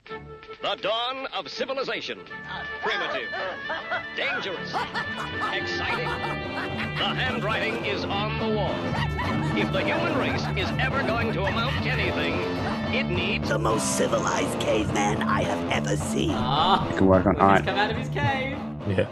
The dawn of civilization. Primitive. Dangerous. Exciting. The handwriting is on the wall. If the human race is ever going to amount to anything, it needs The most civilized caveman I have ever seen. You can work on. All right. He's come out of his cave. Yeah.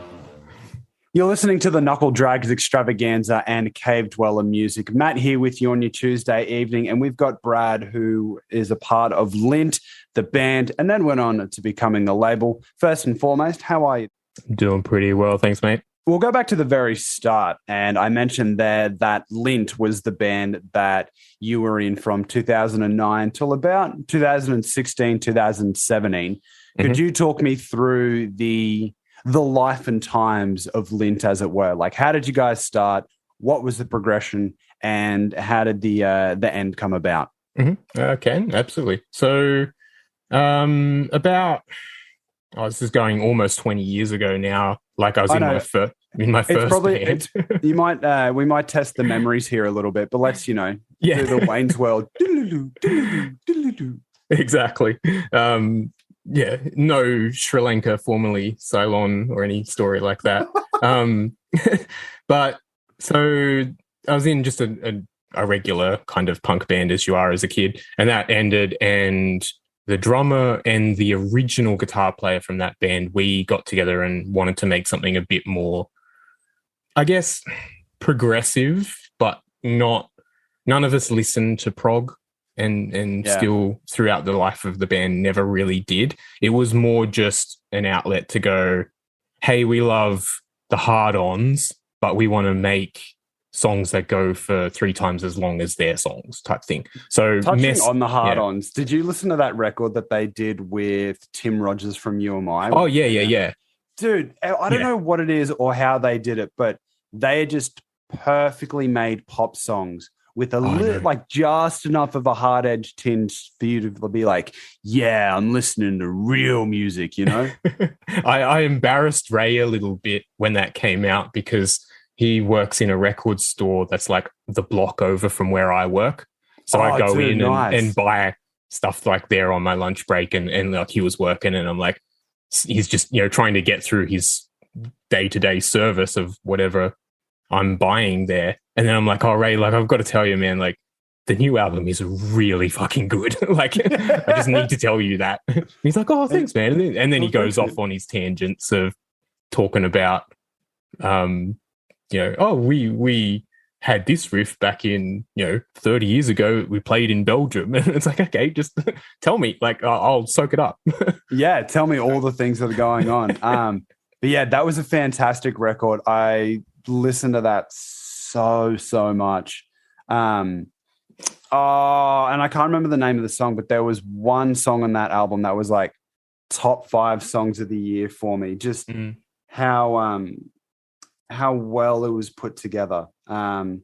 You're listening to the Knuckle Drags Extravaganza and Cave Dweller music. Matt here with you on your Tuesday evening, and we've got Brad, who is a part of Lint, the band, and then went on to becoming a label. First and foremost, how are you? Doing pretty well, thanks, mate. We'll go back to the very start, and I mentioned there that Lint was the band that you were in from 2009 till about 2016, 2017. Could you talk me through the life and times of Lint, as it were? Like, how did you guys start? What was the progression, and how did the end come about? Okay, absolutely. So, this is going almost 20 years ago now. Like, I was in my first band. We might test the memories here a little bit, but let's do the Wayne's World. Exactly. No Sri Lanka, formerly Ceylon, or any story like that. But so I was in just a regular kind of punk band, as you are as a kid, and that ended, and the drummer and the original guitar player from that band, we got together and wanted to make something a bit more, I guess, progressive, but none of us listened to prog. And still throughout the life of the band never really did. It was more just an outlet to go, hey, we love the hard-ons, but we want to make songs that go for 3 times as long as their songs, type thing. So touching on the hard-ons, did you listen to that record that they did with Tim Rogers from UMI? Oh, yeah. Dude, I don't know what it is or how they did it, but they just perfectly made pop songs with just enough of a hard edge tinge for you to be like, yeah, I'm listening to real music, you know? I embarrassed Ray a little bit when that came out because he works in a record store that's like the block over from where I work. So I go in and buy stuff like there on my lunch break, and like he was working, and I'm like, he's just, trying to get through his day-to-day service of whatever I'm buying there. And then I'm like, oh, Ray, like, I've got to tell you, man, like, the new album is really fucking good. Like, I just need to tell you that. And he's like, oh, thanks, man. And then he goes off on his tangents of talking about, we had this riff back in, 30 years ago. We played in Belgium. And it's like, okay, just tell me. Like, I'll soak it up. Yeah, tell me all the things that are going on. But yeah, that was a fantastic record. I listened to that so much. And I can't remember the name of the song, but there was one song on that album that was like top 5 songs of the year for me. Just how well it was put together. But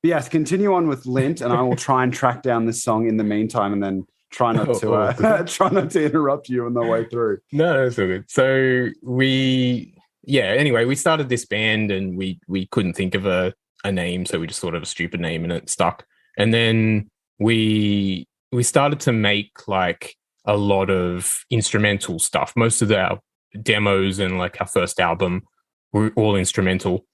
yes, continue on with Lint, and I will try and track down this song in the meantime, and then try not to interrupt you on the way through. No, that's all good. So we started this band, and we couldn't think of a name, so we just thought of a stupid name, and it stuck. And then we started to make like a lot of instrumental stuff. Most of our demos and like our first album were all instrumental.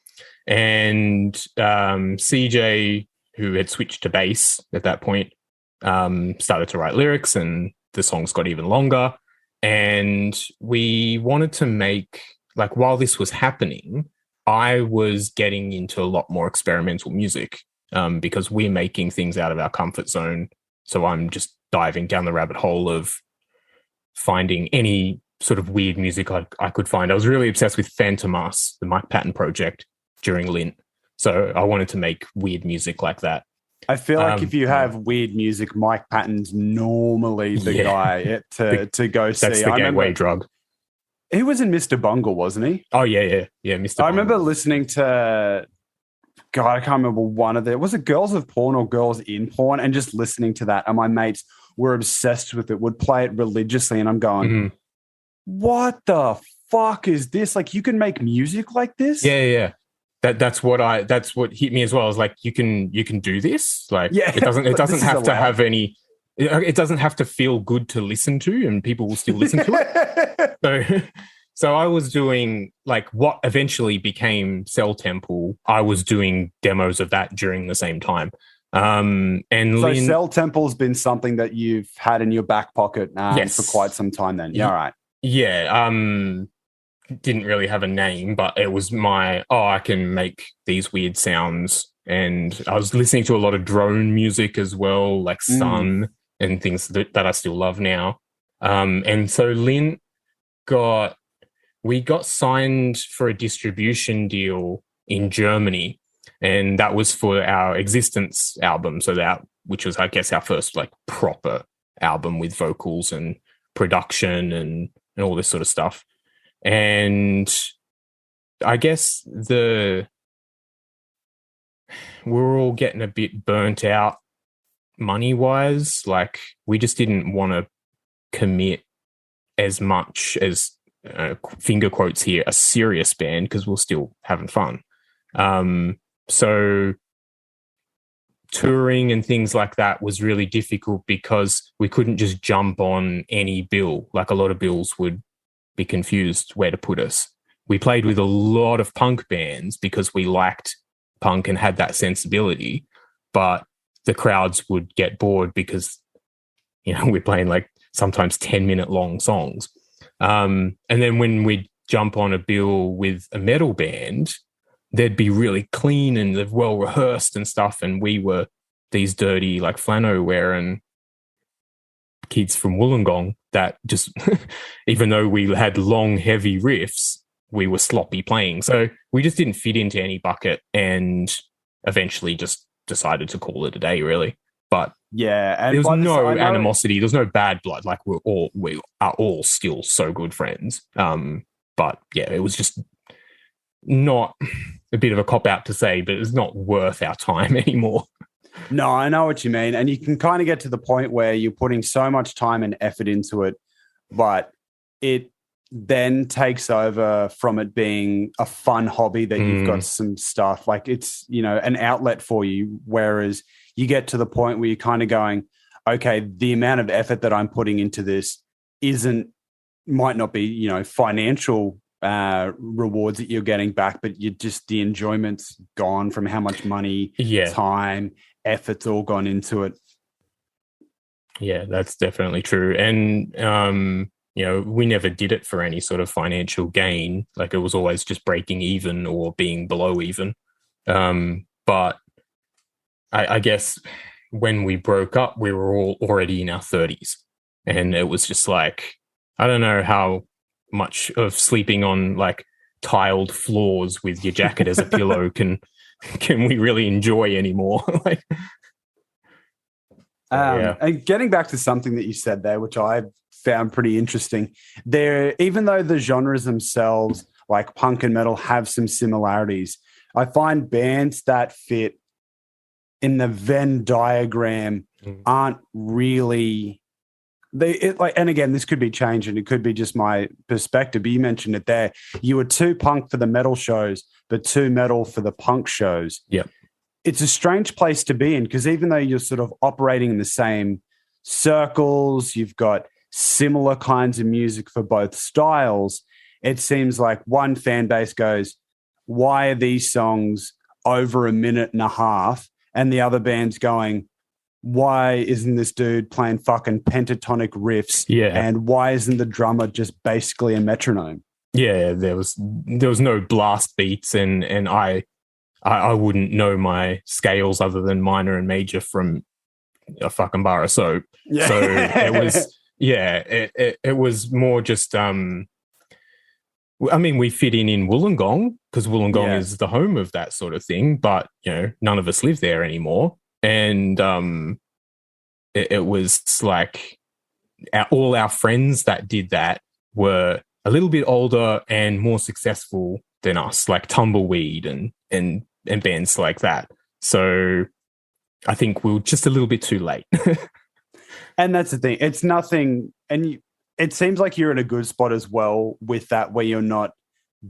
And CJ, who had switched to bass at that point, started to write lyrics, and the songs got even longer. And we wanted to make, like, while this was happening, I was getting into a lot more experimental music because we're making things out of our comfort zone. So I'm just diving down the rabbit hole of finding any sort of weird music I could find. I was really obsessed with Phantomas, the Mike Patton project, during Lint. So I wanted to make weird music like that. I feel like if you have weird music, Mike Patton's normally the guy to go see. That's the gateway drug. He was in Mr. Bungle, wasn't he? Oh, yeah, Mr. Bungle. I remember listening to, God, I can't remember was it Girls of Porn or Girls in Porn, and just listening to that. And my mates were obsessed with it, would play it religiously. And I'm going, what the fuck is this? Like, you can make music like this? Yeah. That's what hit me as well. I was like, you can do this. Like, it doesn't have to have any it doesn't have to feel good to listen to, and people will still listen to it. So I was doing like what eventually became Cell Temple. I was doing demos of that during the same time. And so Cell Temple's been something that you've had in your back pocket yes. for quite some time then. Yeah, all right. Yeah. Didn't really have a name, but it was I can make these weird sounds. And I was listening to a lot of drone music as well, like Sun and things that I still love now. And so Lint we got signed for a distribution deal in Germany, and that was for our Existence album. So which was, I guess, our first like proper album with vocals and production and all this sort of stuff. And I guess we're all getting a bit burnt out money-wise. Like, we just didn't want to commit as much as, finger quotes here, a serious band, because we're still having fun. So touring and things like that was really difficult because we couldn't just jump on any bill. Like, a lot of bills would be confused where to put us. We played with a lot of punk bands because we liked punk and had that sensibility, but the crowds would get bored because, we're playing like sometimes 10-minute long songs. And then when we'd jump on a bill with a metal band, they'd be really clean and they're well rehearsed and stuff, and we were these dirty like flannel wearing kids from Wollongong that just, even though we had long, heavy riffs, we were sloppy playing. So we just didn't fit into any bucket, and eventually just decided to call it a day, really. But yeah, and there was no animosity. There's no bad blood. Like, we are all still so good friends. But yeah, it was just not, a bit of a cop out to say, but it's not worth our time anymore. No, I know what you mean. And you can kind of get to the point where you're putting so much time and effort into it, but it then takes over from it being a fun hobby that you've got some stuff like it's, an outlet for you. Whereas you get to the point where you're kind of going, okay, the amount of effort that I'm putting into this might not be, financial rewards that you're getting back, but the enjoyment's gone from how much money, time, effort's all gone into it. Yeah, that's definitely true. And, we never did it for any sort of financial gain. Like, it was always just breaking even or being below even. But I guess when we broke up, we were all already in our 30s. And it was just like, I don't know how much of sleeping on like tiled floors with your jacket as a pillow can we really enjoy anymore. Like, And getting back to something that you said there, which I found pretty interesting, even though the genres themselves, like punk and metal, have some similarities, I find bands that fit in the Venn diagram aren't really. And again, this could be changed, and it could be just my perspective. But you mentioned it there. You were too punk for the metal shows, but too metal for the punk shows. Yep. It's a strange place to be in, because even though you're sort of operating in the same circles, you've got similar kinds of music for both styles, it seems like one fan base goes, why are these songs over a minute and a half? And the other band's going, why isn't this dude playing fucking pentatonic riffs? Yeah. And why isn't the drummer just basically a metronome? Yeah, there was no blast beats, and I wouldn't know my scales other than minor and major from a fucking bar of soap. Yeah. So it was, it was more just, we fit in Wollongong because Wollongong is the home of that sort of thing, but, none of us live there anymore. And it was like all our friends that did that were a little bit older and more successful than us, like Tumbleweed and bands like that. So I think we were just a little bit too late. And that's the thing. It's nothing. And it seems like you're in a good spot as well with that, where you're not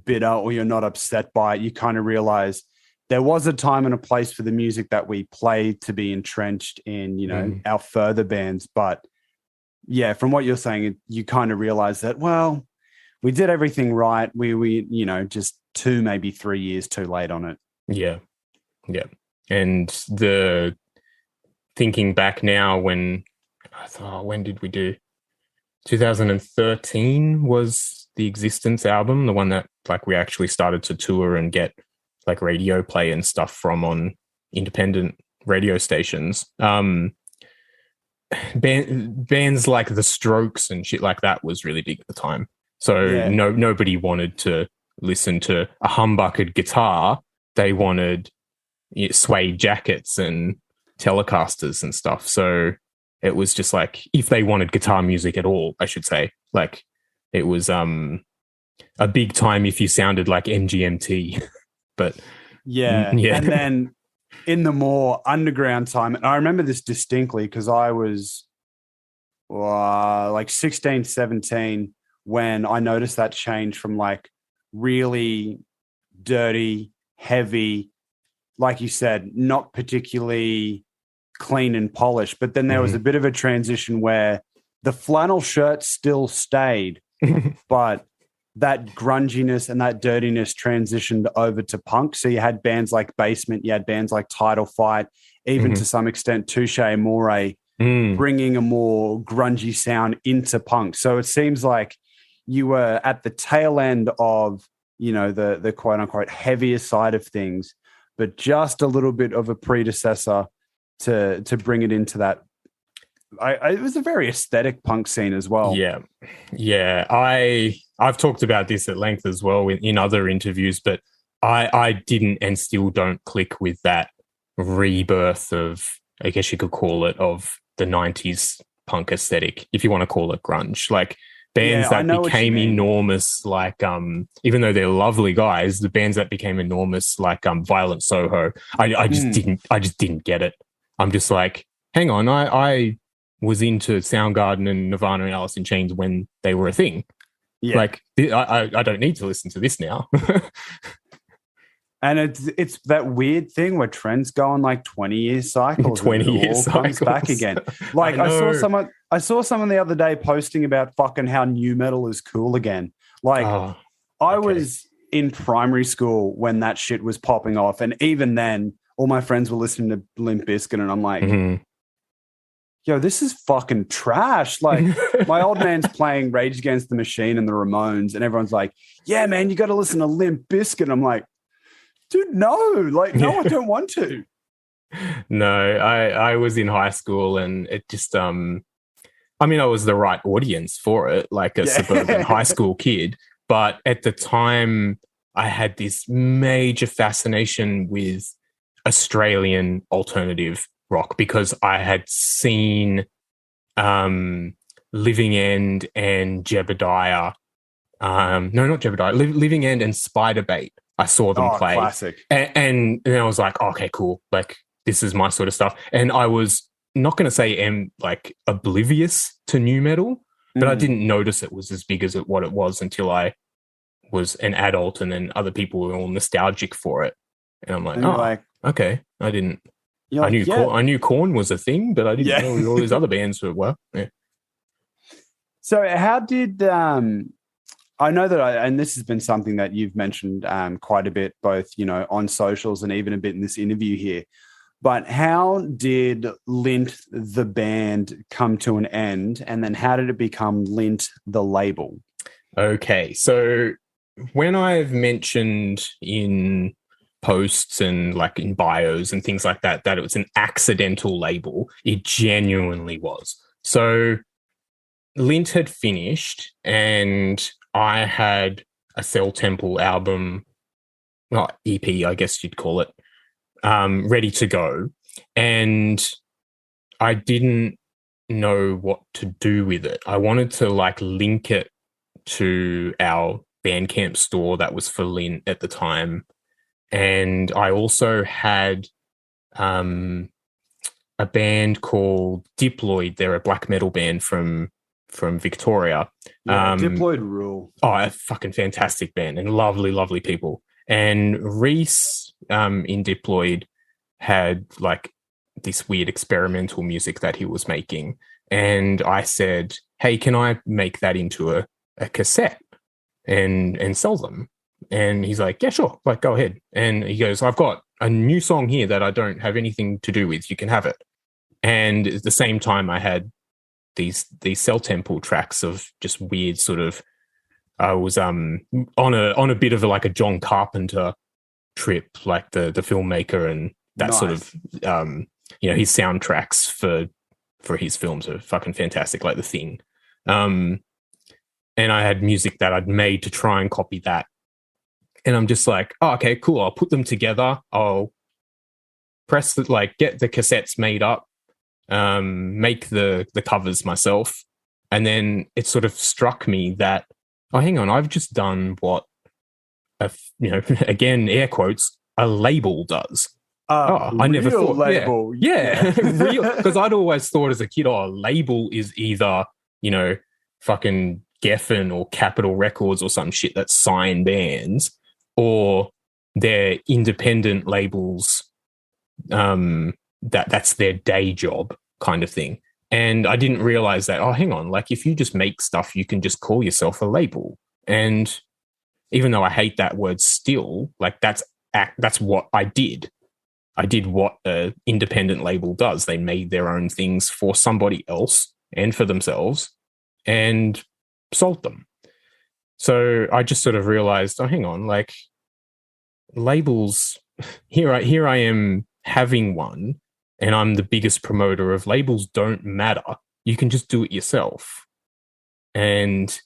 bitter or you're not upset by it. You kind of realize there was a time and a place for the music that we played to be entrenched in, you know, our further bands. But yeah, from what you're saying, you kind of realize that, well, we did everything right. We, you know, just 2, maybe 3 years too late on it. Yeah. Yeah. And the thinking back now when I thought, when did we do? 2013 was the Existence album, the one that like we actually started to tour and get like radio play and stuff from on independent radio stations. Bands like The Strokes and shit like that was really big at the time. So nobody wanted to listen to a humbuckered guitar. They wanted suede jackets and Telecasters and stuff. So it was just like, if they wanted guitar music at all, I should say, like it was a big time if you sounded like MGMT. But yeah. And then in the more underground time, and I remember this distinctly because I was like 16, 17 when I noticed that change from like really dirty, heavy, like you said, not particularly clean and polished. But then there was a bit of a transition where the flannel shirt still stayed, but that grunginess and that dirtiness transitioned over to punk. So you had bands like Basement, you had bands like Title Fight, even to some extent Touche Amore, bringing a more grungy sound into punk. So it seems like you were at the tail end of, you know, the quote unquote heavier side of things, but just a little bit of a predecessor to bring it into that. It was a very aesthetic punk scene as well. Yeah. I've talked about this at length as well in other interviews, but I didn't and still don't click with that rebirth of, I guess you could call it, of the 90s punk aesthetic, if you want to call it grunge. Like bands that became enormous, like even though they're lovely guys, the bands that became enormous, like Violent Soho, I just didn't get it. I'm just like, hang on, I was into Soundgarden and Nirvana and Alice in Chains when they were a thing. Yeah. Like I don't need to listen to this now. And it's that weird thing where trends go on like 20-year cycles. 20-year cycles comes back again. Like I saw someone the other day posting about fucking how new metal is cool again. Like I was in primary school when that shit was popping off, and even then, all my friends were listening to Limp Bizkit, and I'm like, yo, this is fucking trash. Like my old man's playing Rage Against the Machine and the Ramones, and everyone's like, yeah, man, you got to listen to Limp Bizkit. And I'm like, dude, no, I don't want to. No, I was in high school and it just, I mean, I was the right audience for it, like a suburban high school kid. But at the time, I had this major fascination with Australian alternative rock because I had seen Living End and Jebediah. No, not Jebediah. Living End and Spiderbait. I saw them play. Classic. And then I was like, okay, cool. Like, this is my sort of stuff. And I was not going to say like oblivious to new metal, but I didn't notice it was as big as what it was until I was an adult, and then other people were all nostalgic for it. And I'm like, okay. I didn't. I knew Korn was a thing, but I didn't know all these other bands were. Yeah. So how did I know that and this has been something that you've mentioned quite a bit, both, you know, on socials and even a bit in this interview here, but how did Lint, the band, come to an end? And then how did it become Lint, the label? Okay. So when I've mentioned in posts and like in bios and things like that it was an accidental label, it genuinely was. So Lint had finished and I had a Cell Temple album, not EP, I guess you'd call it, ready to go. And I didn't know what to do with it. I wanted to like link it to our Bandcamp store that was for Lint at the time. And I also had a band called Diploid. They're a black metal band from Victoria. Diploid rule. Oh, a fucking fantastic band and lovely, lovely people. And Reese in Diploid had like this weird experimental music that he was making. And I said, hey, can I make that into a cassette and sell them? And he's like, yeah, sure, like go ahead. And he goes, I've got a new song here that I don't have anything to do with. You can have it. And at the same time, I had these Cell Temple tracks of just weird sort of. I was on a bit of like a John Carpenter trip, like the filmmaker, and that sort of his soundtracks for his films are fucking fantastic, like The Thing. And I had music that I'd made to try and copy that. And I'm just like, oh, okay, cool. I'll put them together. I'll get the cassettes made up, make the covers myself. And then it sort of struck me that, oh, hang on, I've just done what, again, air quotes, a label does. I never thought. Label. Yeah. Because I'd always thought as a kid, a label is either, fucking Geffen or Capitol Records or some shit that sign bands, or they're independent labels that's their day job kind of thing. And I didn't realize that, oh, hang on, like if you just make stuff, you can just call yourself a label. And even though I hate that word still, like that's what I did. I did what an independent label does. They made their own things for somebody else and for themselves and sold them. So I just sort of realized, oh, hang on, like labels, here I am having one, and I'm the biggest promoter of labels. Don't matter. You can just do it yourself. And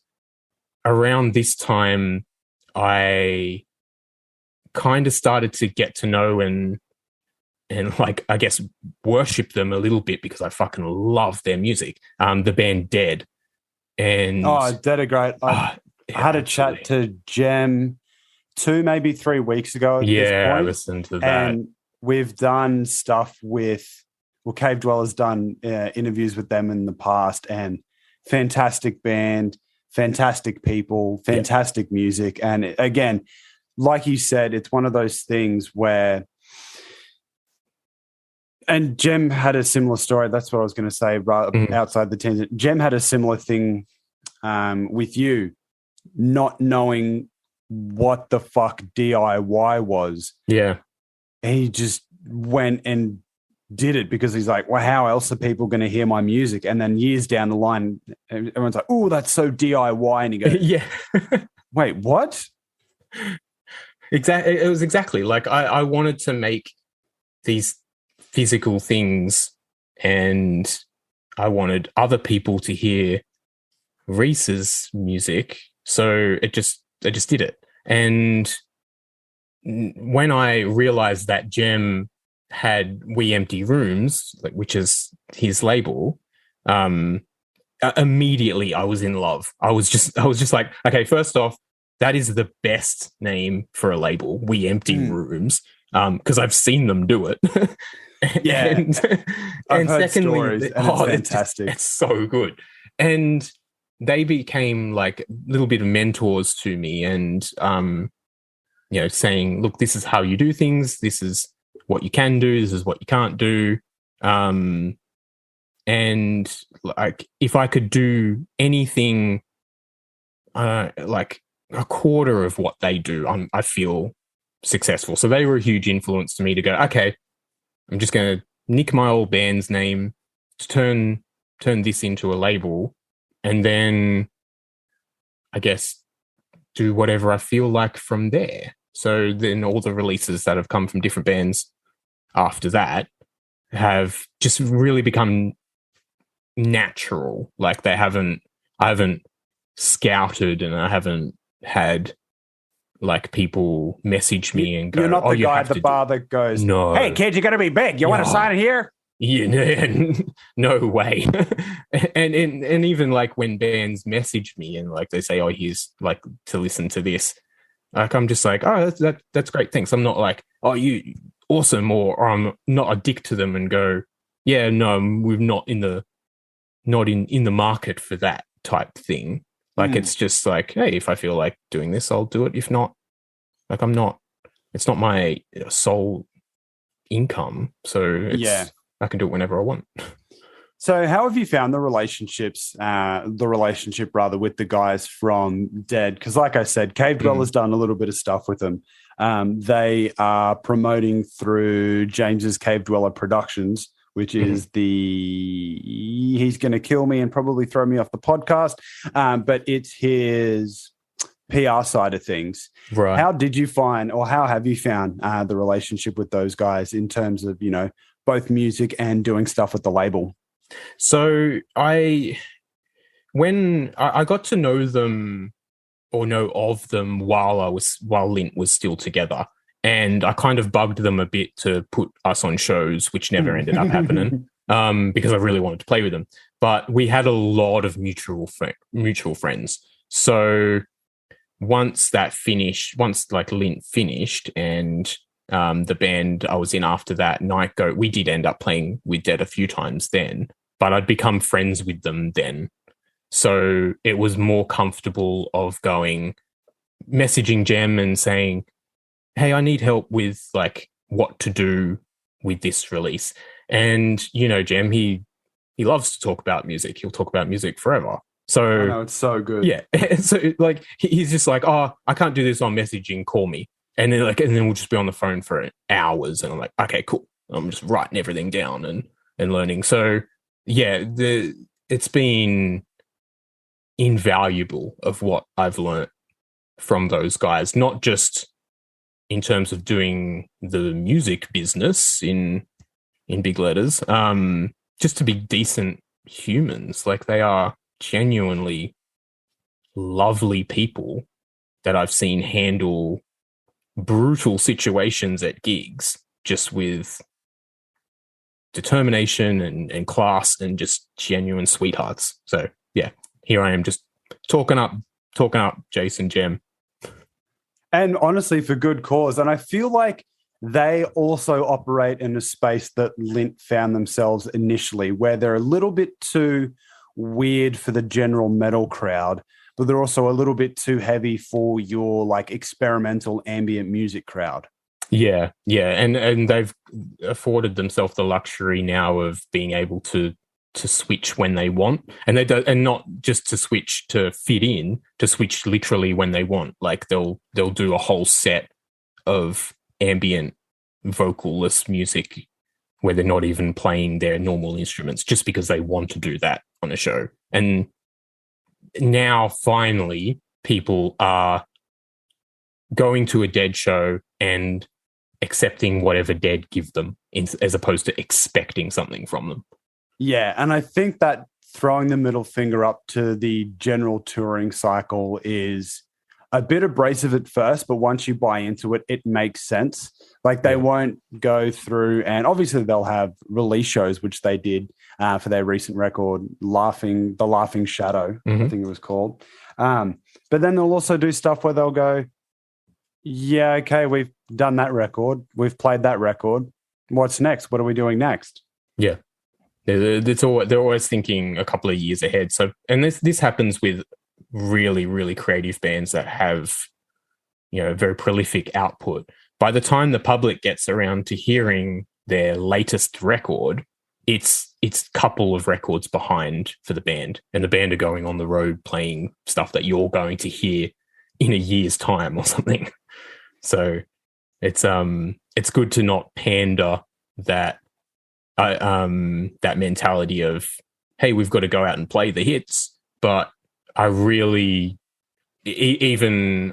around this time, I kind of started to get to know and like, I guess, worship them a little bit because I fucking love their music. The band Dead. And Dead are great. I had a chat to Jem 2, maybe 3 weeks ago at this point. I listened to that. And we've done stuff Cave Dweller's done interviews with them in the past, and fantastic band, fantastic people, fantastic music. And again, like you said, it's one of those things where, and Jem had a similar story. That's what I was going to say outside the tangent. Jem had a similar thing with you, not knowing what the fuck DIY was. Yeah. He just went and did it because he's like, well, how else are people going to hear my music? And then years down the line, everyone's like, oh, that's so DIY. And he goes, yeah. Wait, what? Exactly. It was exactly like I wanted to make these physical things, and I wanted other people to hear Reese's music. So I just did it. And when I realized that Jem had We Empty Rooms, which is his label, immediately I was in love. I was just like, okay, first off, that is the best name for a label, We Empty Rooms, because I've seen them do it. Yeah. and heard secondly, stories, and it's fantastic. It's so good. And they became like a little bit of mentors to me, and saying, look, this is how you do things, this is what you can do, this is what you can't do. And like if I could do anything like a quarter of what they do, I feel successful. So they were a huge influence to me to go, okay, I'm just going to nick my old band's name, to turn this into a label, and then I guess do whatever I feel like from there. So then all the releases that have come from different bands after that have just really become natural. Like I haven't scouted, and I haven't had like people message me and go, you're not the guy at the bar that goes, no, hey kid, you're going to be big. You want to sign it here? Yeah, no way. and even like when bands message me and like they say, oh, here's like to listen to this, like I'm just like, oh, that's great, thanks. I'm not like, oh, you awesome, or I'm not a dick to them and go, yeah, no, we're not in the market for that type thing. Like it's just like, hey, if I feel like doing this, I'll do it. If not, like I'm not it's not my sole income, so Yeah. I can do it whenever I want. So how have you found the relationship rather with the guys from Dead? Because like I said, Cave Dweller's done a little bit of stuff with them. They are promoting through James's Cave Dweller Productions, which is he's going to kill me and probably throw me off the podcast. But it's his PR side of things. Right. How did you find, or how have you found the relationship with those guys in terms of, both music and doing stuff with the label? So when I got to know them or know of them while Lint was still together, and I kind of bugged them a bit to put us on shows, which never ended up happening, because I really wanted to play with them. But we had a lot of mutual friends. So once like Lint finished and the band I was in after that, Night Goat, we did end up playing with Dead a few times then, but I'd become friends with them then. So it was more comfortable of messaging Jem and saying, hey, I need help with like what to do with this release. And, Jem, he loves to talk about music. He'll talk about music forever. So I know, it's so good. Yeah. So like he's just like, oh, I can't do this on messaging, call me. And then we'll just be on the phone for hours. And I'm like, okay, cool. I'm just writing everything down and learning. So yeah, it's been invaluable of what I've learned from those guys, not just in terms of doing the music business in big letters, just to be decent humans. Like, they are genuinely lovely people that I've seen handle brutal situations at gigs just with determination and class, and just genuine sweethearts. So yeah, here I am just talking up Jason, Jem. And honestly, for good cause. And I feel like they also operate in a space that Lint found themselves initially, where they're a little bit too weird for the general metal crowd, but they're also a little bit too heavy for your like experimental ambient music crowd. Yeah. And they've afforded themselves the luxury now of being able to switch when they want, and and not just to switch to fit in, to switch literally when they want. Like, they'll do a whole set of ambient vocalless music where they're not even playing their normal instruments, just because they want to do that on a show. And now finally people are going to a Dead show and accepting whatever Dead give them, as opposed to expecting something from them. Yeah, and I think that throwing the middle finger up to the general touring cycle is a bit abrasive at first, but once you buy into it, it makes sense. Like, they won't go through, and obviously they'll have release shows, which they did for their recent record, The Laughing Shadow, I think it was called. But then they'll also do stuff where they'll go, yeah, okay, we've done that record, we've played that record. What's next? What are we doing next? Yeah. They're always thinking a couple of years ahead. So, and this happens with really, really creative bands that have, very prolific output. By the time the public gets around to hearing their latest record, it's a couple of records behind for the band, and the band are going on the road playing stuff that you're going to hear in a year's time or something. So it's good to not pander that mentality of, hey, we've got to go out and play the hits. But I really, even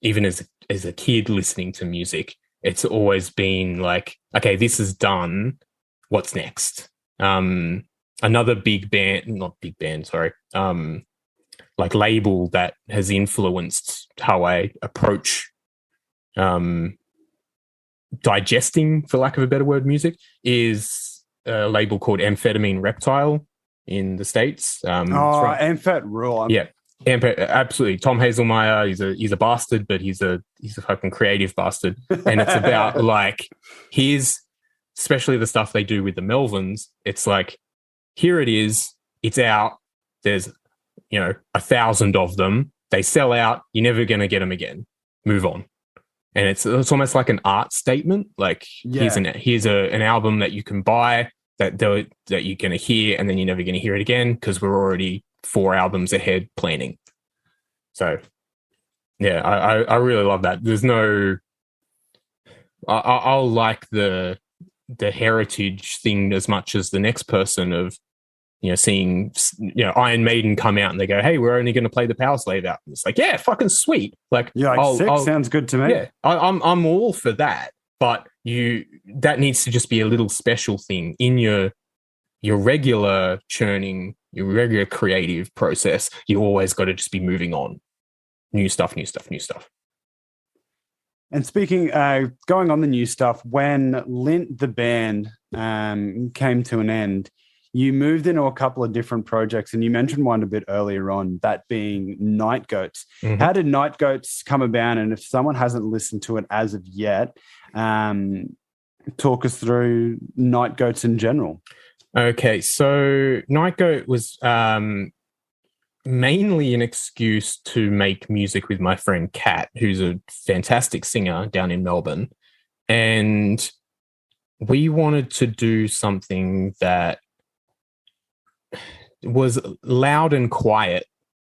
as a kid listening to music, it's always been like, okay, this is done, what's next? Another like label that has influenced how I approach digesting, for lack of a better word, music, is a label called Amphetamine Reptile in the States. Amphet rule. Yeah, absolutely. Tom Hazelmeyer, he's a bastard, but he's a fucking creative bastard. And it's about like, here's, especially the stuff they do with the Melvins, it's like, here it is, it's out, there's 1,000 of them, they sell out, you're never going to get them again, move on. and it's almost like an art statement. Like here's an album that you can buy that you're going to hear, and then you're never going to hear it again because we're already 4 albums ahead planning. So yeah, I really love that. There's no, I'll like the heritage thing as much as the next person of, seeing, Iron Maiden come out and they go, hey, we're only going to play the Power Slave out. It's like, yeah, fucking sweet. Like, sick. Sounds good to me. Yeah, I'm all for that. But that needs to just be a little special thing in your regular churning, your regular creative process. You always got to just be moving on. New stuff. And speaking, going on the new stuff, when Lint, the band, came to an end, you moved into a couple of different projects, and you mentioned one a bit earlier on, that being Night Goats. Mm-hmm. How did Night Goats come about? And if someone hasn't listened to it as of yet, talk us through Night Goats in general. Okay, so Night Goat was mainly an excuse to make music with my friend Kat, who's a fantastic singer down in Melbourne. And we wanted to do something that was loud and quiet,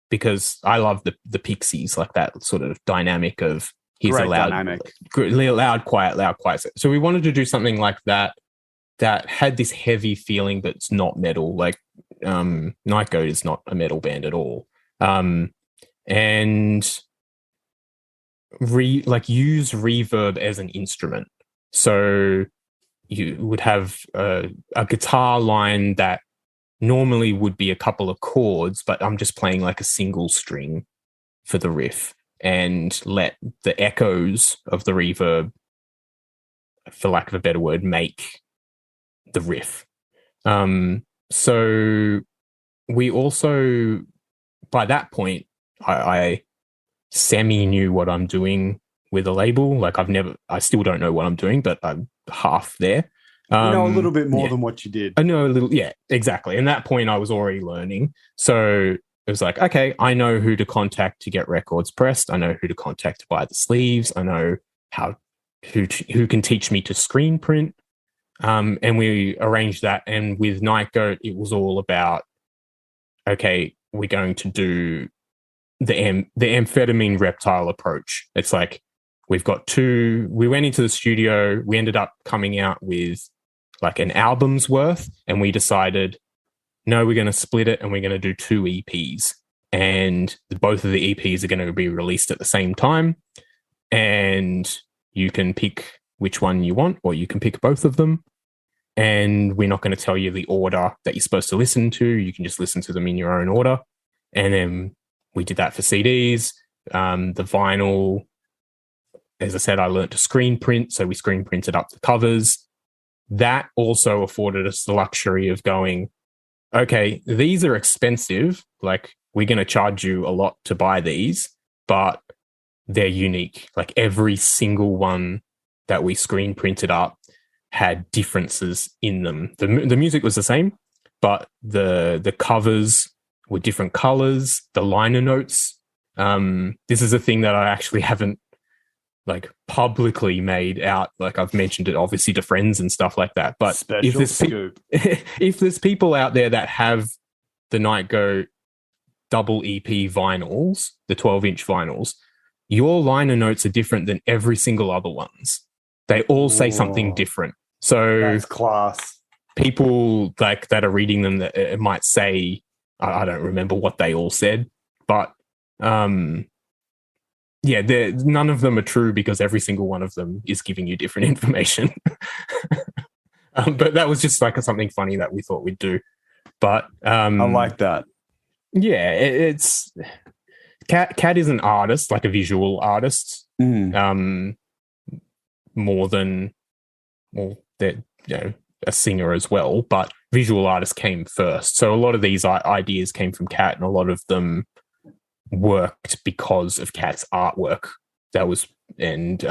because I love the Pixies, like that sort of dynamic of here's a loud, quiet. So we wanted to do something like that had this heavy feeling, but it's not metal. Like Night Goat is not a metal band at all. And use reverb as an instrument. So you would have a guitar line that normally would be a couple of chords, but I'm just playing like a single string for the riff, and let the echoes of the reverb, for lack of a better word, make the riff. So we also, by that point, I semi knew what I'm doing with a label. Like I still don't know what I'm doing, but I'm half there. A little bit more than what you did. I know a little, yeah, exactly. And that point I was already learning. So it was like, okay, I know who to contact to get records pressed. I know who to contact to buy the sleeves. I know who can teach me to screen print. And we arranged that. And with Night Goat, it was all about, okay, we're going to do the amphetamine reptile approach. It's like, we went into the studio, we ended up coming out with like an album's worth, and we decided, no, we're going to split it and we're going to do 2 EPs. And both of the EPs are going to be released at the same time. And you can pick which one you want, or you can pick both of them. And we're not going to tell you the order that you're supposed to listen to. You can just listen to them in your own order. And then we did that for CDs. The vinyl, as I said, I learned to screen print. So we screen printed up the covers. That also afforded us the luxury of going, okay, these are expensive. Like, we're going to charge you a lot to buy these, but they're unique. Like, every single one that we screen printed up had differences in them. The music was the same, but the covers were different colors, the liner notes. This is a thing that I actually haven't like publicly made out. Like, I've mentioned it obviously to friends and stuff like that. But if there's people out there that have the Night Goat double EP vinyls, the 12-inch vinyls, your liner notes are different than every single other ones. They all say something different. So that's class. People like that are reading them, that it might say, I don't remember what they all said, but yeah, none of them are true, because every single one of them is giving you different information. But that was just like something funny that we thought we'd do. But I like that. Yeah, it's Kat is an artist, like a visual artist, more than, well, that, a singer as well. But visual artist came first, so a lot of these ideas came from Kat, and a lot of them worked because of Kat's artwork. That was, and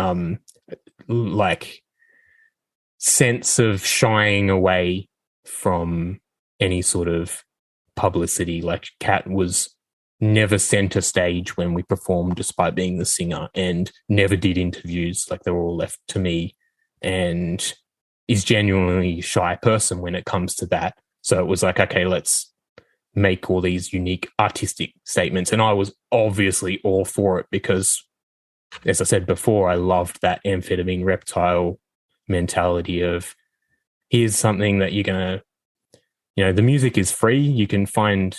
like sense of shying away from any sort of publicity. Like, Kat was never center stage when we performed despite being the singer, and never did interviews. Like, they were all left to me, and is genuinely a shy person when it comes to that. So it was like, okay, let's make all these unique artistic statements. And I was obviously all for it because, as I said before, I loved that amphetamine reptile mentality of, here's something that you're going to, the music is free. You can find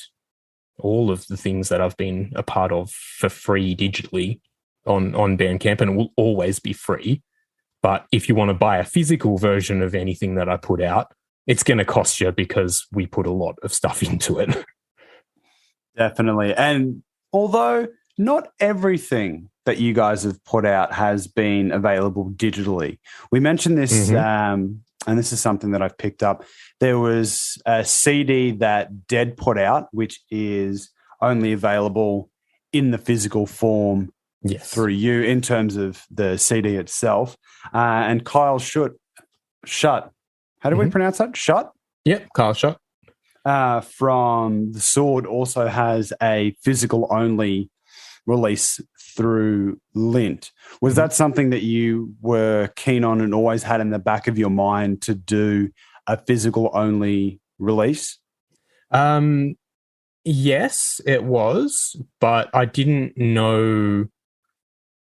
all of the things that I've been a part of for free digitally on Bandcamp, and it will always be free. But if you want to buy a physical version of anything that I put out, it's going to cost you because we put a lot of stuff into it. Definitely. And although not everything that you guys have put out has been available digitally, we mentioned this, and this is something that I've picked up. There was a CD that Dead put out, which is only available in the physical form through you in terms of the CD itself. And Kyle Shut. How do we pronounce that? Shut? Yep, Kyle Shut. From The Sword also has a physical only release through Lint. Was that something that you were keen on and always had in the back of your mind to do a physical only release? Yes, it was, but I didn't know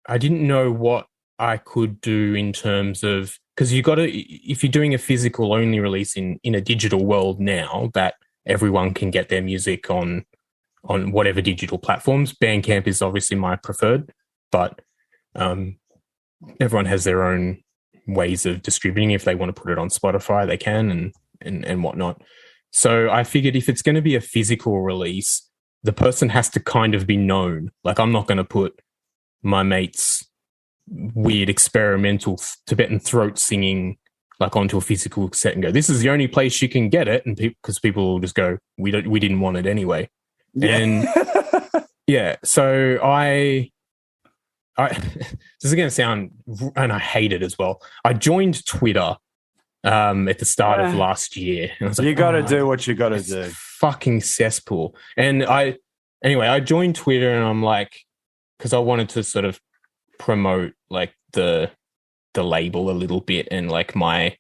what I could do in terms of, because if you're doing a physical only release in a digital world now, that everyone can get their music on whatever digital platforms. Bandcamp is obviously my preferred, but everyone has their own ways of distributing. If they want to put it on Spotify, they can, and whatnot. So I figured if it's going to be a physical release, the person has to kind of be known. Like, I'm not going to put my mate's weird experimental Tibetan throat singing like onto a physical set and go, this is the only place you can get it, and because people will just go, we didn't want it anyway. And so I this is going to sound, and I hate it as well, I joined Twitter at the start of last year, and I was like, you got to do what you got to do. Fucking cesspool. And I joined Twitter, and I'm like, because I wanted to sort of promote like the label a little bit, and like my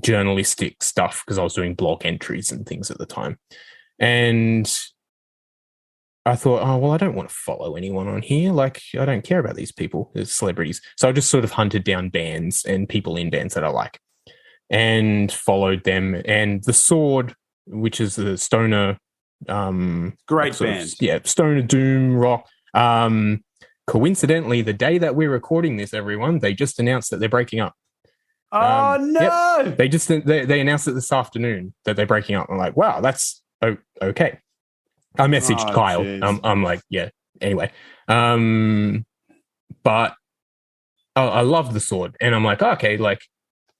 journalistic stuff, because I was doing blog entries and things at the time. And I thought, oh, well, I don't want to follow anyone on here. Like, I don't care about these people as celebrities. So I just sort of hunted down bands and people in bands that I like and followed them. And The Sword, which is the stoner... great band. Stoner doom rock. Coincidentally, the day that we're recording this, everyone, they just announced that they're breaking up. Oh, no! Yep. They announced it this afternoon that they're breaking up. I'm like, wow, that's okay. I messaged Kyle. I'm like, yeah. Anyway, but I love The Sword, and I'm like, okay, like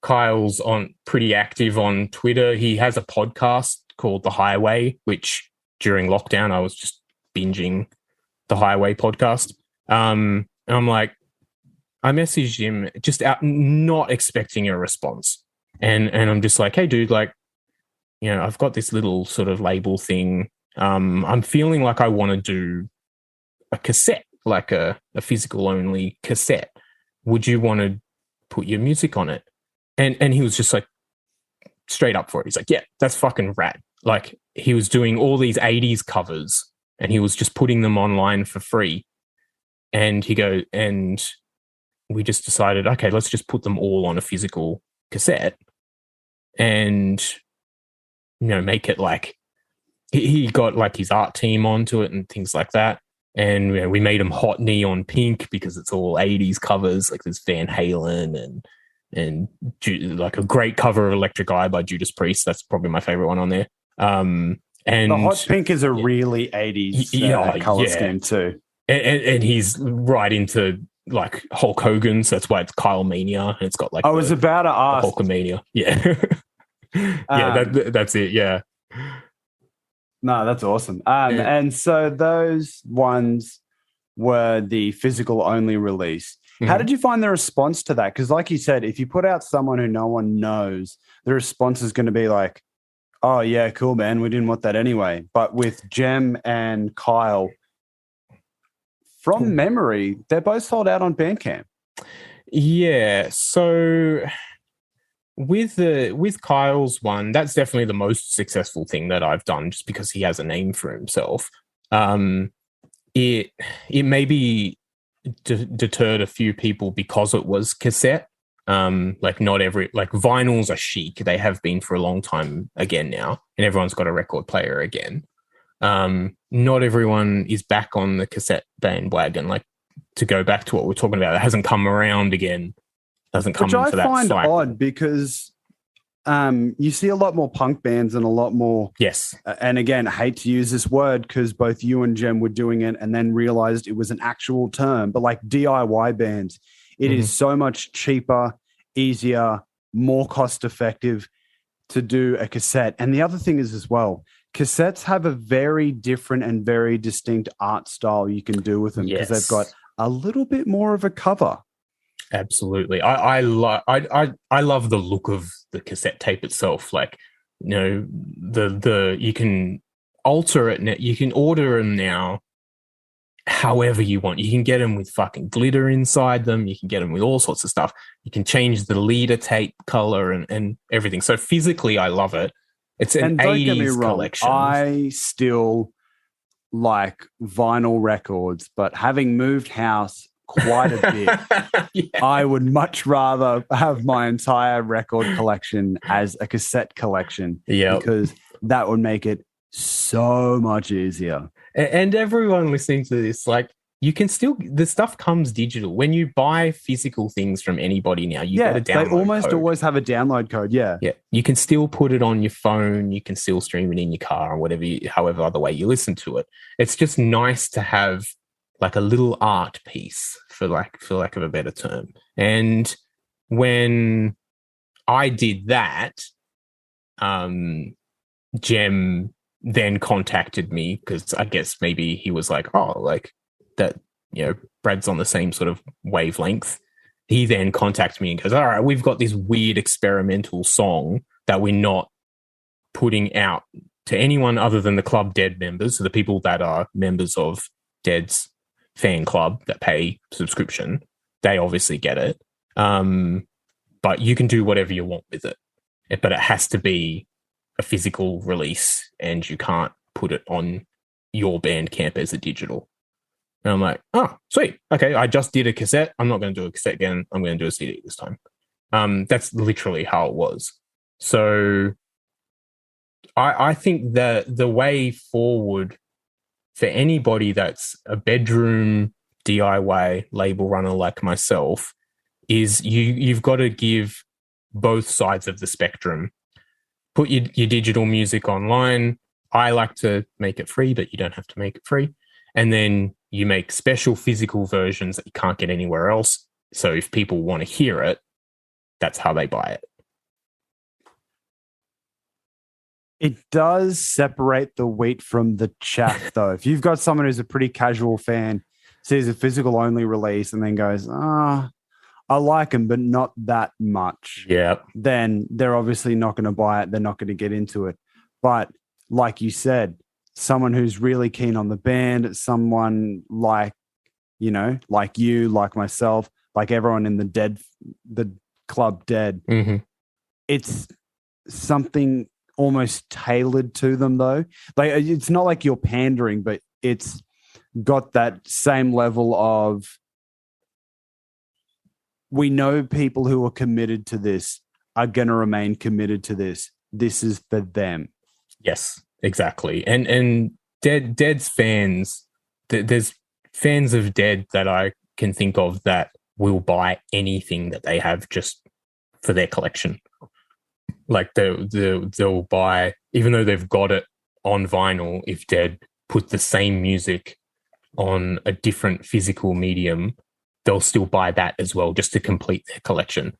Kyle's pretty active on Twitter. He has a podcast called The Highway, which during lockdown I was just binging The Highway podcast. And I'm like, I messaged him just out, not expecting a response, and I'm just like, hey, dude, like, I've got this little sort of label thing. I'm feeling like I want to do a cassette, like a physical only cassette. Would you want to put your music on it? And he was just like straight up for it. He's like, yeah, that's fucking rad. Like, he was doing all these 80s covers and he was just putting them online for free. And and we just decided, okay, let's just put them all on a physical cassette and, make it like, he got like his art team onto it and things like that. And we made them hot neon pink because it's all 80s covers. Like, there's Van Halen and like a great cover of Electric Eye by Judas Priest. That's probably my favorite one on there. And the hot pink is a really 80s color scheme too. And he's right into like Hulk Hogan, so that's why it's Kyle Mania. And it's got like I was about to ask Hulkamania. Yeah. That's it. Yeah. No, that's awesome. And so those ones were the physical only release. How did you find the response to that? Because like you said, if you put out someone who no one knows, the response is going to be like, Oh yeah, cool, man. We didn't want that anyway. But with Jem and Kyle, from memory, they're both sold out on Bandcamp. Yeah. So with Kyle's one, that's definitely the most successful thing that I've done, just because he has a name for himself. It maybe deterred a few people because it was cassette. Like not every, like vinyls are chic. They have been for a long time again now, and everyone's got a record player again. Not everyone is back on the cassette bandwagon. Like, to go back to what we're talking about, it hasn't come around again. Doesn't come Which I into that find cycle. odd because you see a lot more punk bands and a lot more. Yes. And again, I hate to use this word because both you and Jem were doing it and then realized it was an actual term. But like DIY bands, it is so much cheaper, easier, more cost effective to do a cassette. And the other thing is as well, cassettes have a very different and very distinct art style you can do with them because they've got a little bit more of a cover. Absolutely. I love the look of the cassette tape itself. Like, you know, the you can alter it. You can order them now however you want. You can get them with fucking glitter inside them. You can get them with all sorts of stuff. You can change the leader tape color and everything. So physically, I love it. It's an 80s collection. I still like vinyl records, but having moved house quite a bit, I would much rather have my entire record collection as a cassette collection because that would make it so much easier. And everyone listening to this, like, you can still, the stuff comes digital. When you buy physical things from anybody now, you got a download they almost code. always have a download code. Yeah. You can still put it on your phone. You can still stream it in your car or whatever, however other way you listen to it. It's just nice to have like a little art piece, for lack of a better term. And when I did that, Jem then contacted me because I guess maybe he was like, oh, like that, you know, Brad's on the same sort of wavelength. He then contacted me and goes, all right, we've got this weird experimental song that we're not putting out to anyone other than the Club Dead members, so the people that are members of Dead's fan club that pay subscription. They obviously get it. But you can do whatever you want with it. But it has to be a physical release, and you can't put it on your Bandcamp as a digital. And I'm like, oh, sweet. Okay, I just did a cassette. I'm not going to do a cassette again. I'm going to do a CD this time. That's literally how it was. So I think that the way forward for anybody that's a bedroom DIY label runner like myself is you've got to give both sides of the spectrum. Put your digital music online. I like to make it free, but you don't have to make it free. And then you make special physical versions that you can't get anywhere else. So if people want to hear it, that's how they buy it. It does separate the wheat from the chaff, though. If you've got someone who's a pretty casual fan, sees a physical only release and then goes, I like them, but not that much. Yeah. Then they're obviously not going to buy it. They're not going to get into it. But like you said, someone who's really keen on the band, someone like, you know, like you, like myself, like everyone in the Club Dead, it's something almost tailored to them, though. Like, it's not like you're pandering, but it's got that same level of, we know people who are committed to this are going to remain committed to this. This is for them. Yes, exactly. And Dead's fans, there's fans of Dead that I can think of that will buy anything that they have just for their collection. Like they'll buy, even though they've got it on vinyl, if Dead put the same music on a different physical medium, they'll still buy that as well, just to complete their collection.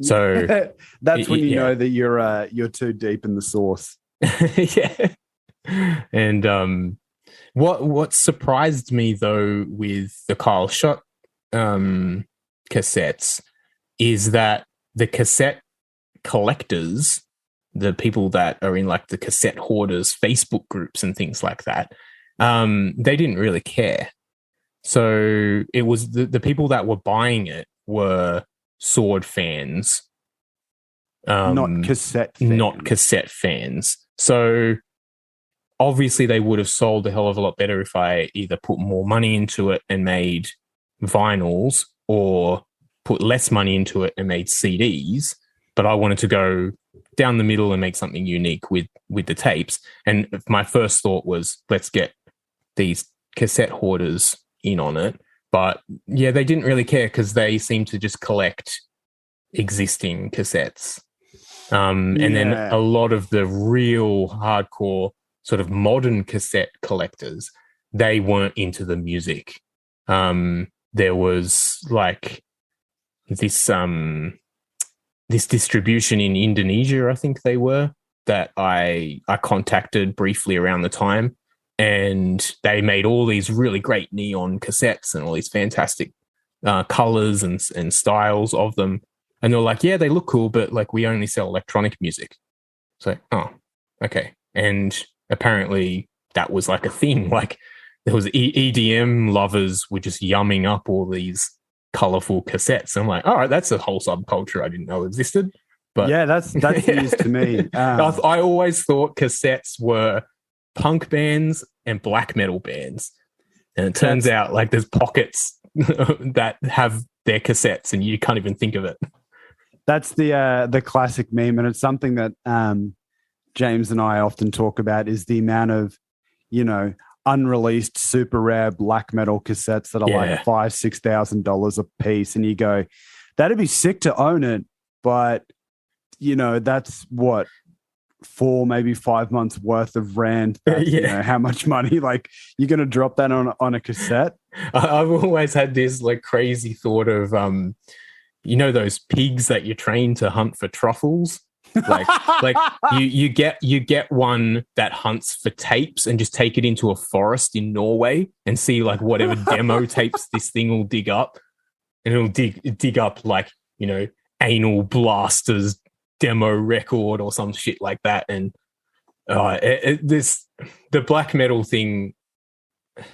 So that's when you know that you're too deep in the sauce. Yeah. And what surprised me though with the Kyle Shot cassettes is that the cassette collectors the people that are in like the cassette hoarders Facebook groups and things like that, they didn't really care. So it was the people that were buying it were Sword fans, Not cassette fans. not cassette fans. So obviously they would have sold a hell of a lot better if I either put more money into it and made vinyls, or put less money into it and made CDs. But I wanted to go down the middle and make something unique with the tapes. And my first thought was, let's get these cassette hoarders in on it. But yeah, they didn't really care because they seemed to just collect existing cassettes. And then a lot of the real hardcore sort of modern cassette collectors, they weren't into the music. There was like this distribution in Indonesia, I think they were, that I contacted briefly around the time, and they made all these really great neon cassettes and all these fantastic colors and styles of them. And they're like, yeah, they look cool, but like we only sell electronic music. So, oh, okay. And apparently that was like a thing. Like there was EDM lovers were just yumming up all these colorful cassettes. I'm like, all right, that's a whole subculture I didn't know existed. But yeah, that's news to me. I always thought cassettes were punk bands and black metal bands. And it turns out like there's pockets that have their cassettes and you can't even think of it. That's the classic meme, and it's something that James and I often talk about, is the amount of, unreleased super rare black metal cassettes that are like $5,000-$6,000 a piece, and you go, that'd be sick to own it, but that's what 4 maybe 5 months worth of rent. How much money like you're gonna drop that on a cassette? I've always had this like crazy thought of those pigs that you train to hunt for truffles. like you get one that hunts for tapes and just take it into a forest in Norway and see like whatever demo tapes this thing will dig up, and it'll dig up like Anal Blaster's demo record or some shit like that. And the black metal thing,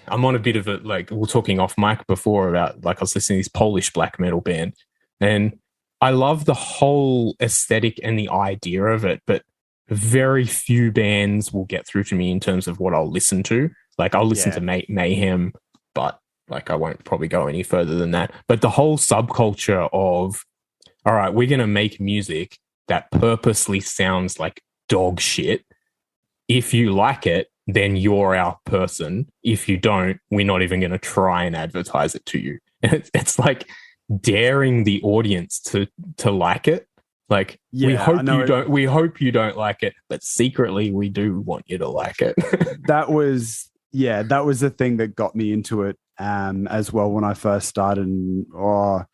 I'm on a bit of it. Like we were talking off mic before about like I was listening to this Polish black metal band, and I love the whole aesthetic and the idea of it, but very few bands will get through to me in terms of what I'll listen to. Like I'll listen to Mayhem, but like I won't probably go any further than that. But the whole subculture of, all right, we're going to make music that purposely sounds like dog shit. If you like it, then you're our person. If you don't, we're not even going to try and advertise it to you. And it's like daring the audience to like it. Like we hope you don't like it, but secretly we do want you to like it. that was the thing that got me into it as well when I first started. I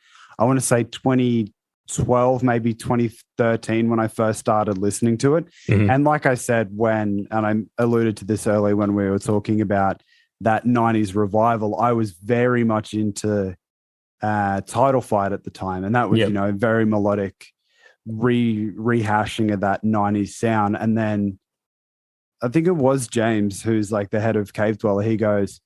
want to say 2012, maybe 2013 when I first started listening to it. Mm-hmm. And like I said, and I alluded to this earlier when we were talking about that 90s revival, I was very much into Title Fight at the time, and that was very melodic rehashing of that 90s sound. And then I think it was James, who's like the head of Cave Dweller, he goes,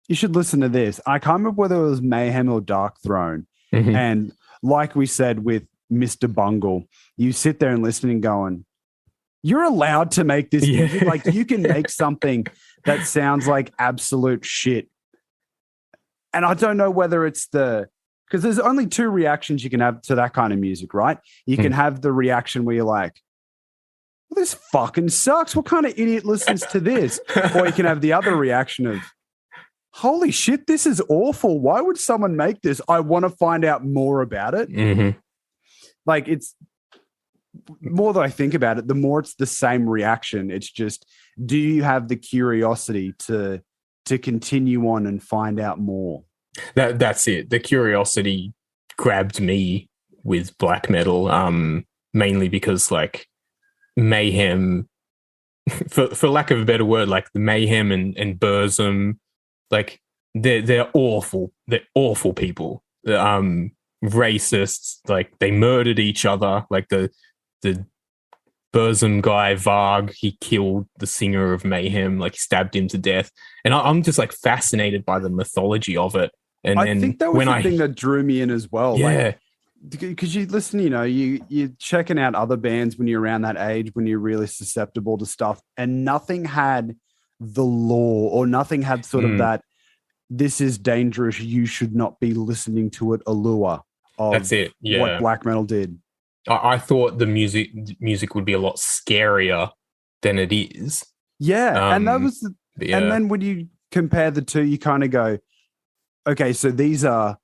you should listen to this. I can't remember whether it was Mayhem or Dark Throne. Mm-hmm. And like we said with Mr. Bungle, you sit there and listen and going, you're allowed to make this music. Like you can make something that sounds like absolute shit. And I don't know whether it's because there's only 2 reactions you can have to that kind of music, right? You can have the reaction where you're like, well, this fucking sucks. What kind of idiot listens to this? Or you can have the other reaction of, holy shit, this is awful. Why would someone make this? I want to find out more about it. Mm-hmm. Like it's more that I think about it, the more it's the same reaction. It's just, do you have the curiosity to continue on and find out more? That's it. The curiosity grabbed me with black metal, mainly because like Mayhem, for lack of a better word, like the Mayhem and Burzum, like they're awful. They're awful people. Racists, like they murdered each other. Like the Burzum guy, Varg, he killed the singer of Mayhem, like he stabbed him to death. And I'm just like fascinated by the mythology of it. And I then think that was the thing that drew me in as well. Yeah. Because you listen, you're checking out other bands when you're around that age, when you're really susceptible to stuff, and nothing had the lore or nothing had sort of that, this is dangerous, you should not be listening to it allure of that's it. Yeah. what black metal did. I thought the music would be a lot scarier than it is. Yeah. And that was, and then when you compare the two, you kind of go, okay, so these are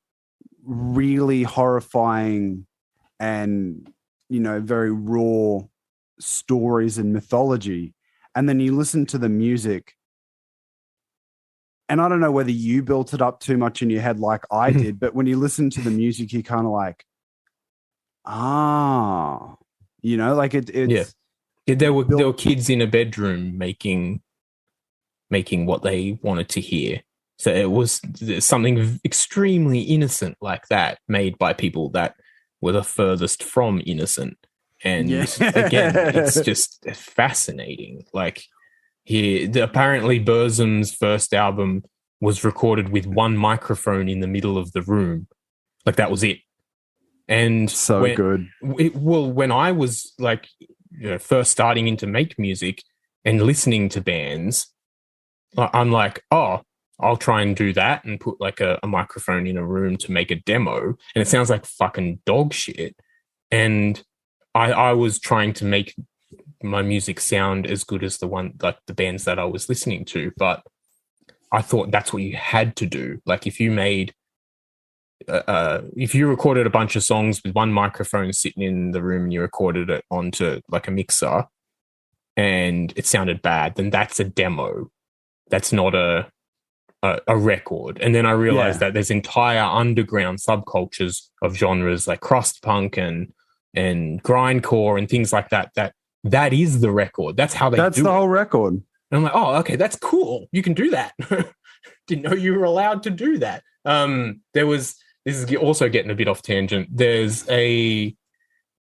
really horrifying and, very raw stories and mythology. And then you listen to the music. And I don't know whether you built it up too much in your head like I did, but when you listen to the music, you're kind of like, like it's... Yeah, there were kids in a bedroom making what they wanted to hear. So it was something extremely innocent like that, made by people that were the furthest from innocent. And again, it's just fascinating. Like apparently Burzum's first album was recorded with one microphone in the middle of the room. Like that was it. And good. When I was like, first starting in to make music and listening to bands, I'm like, oh, I'll try and do that and put like a microphone in a room to make a demo. And it sounds like fucking dog shit. And I was trying to make my music sound as good as the bands that I was listening to. But I thought that's what you had to do. Like if you recorded a bunch of songs with one microphone sitting in the room and you recorded it onto like a mixer and it sounded bad, then that's a demo. That's not a record. And then I realized that there's entire underground subcultures of genres like crust punk and grindcore and things like that is the record. That's how that's the whole record. And I'm like, oh, okay, that's cool. You can do that. Didn't know you were allowed to do that. This is also getting a bit off tangent. There's a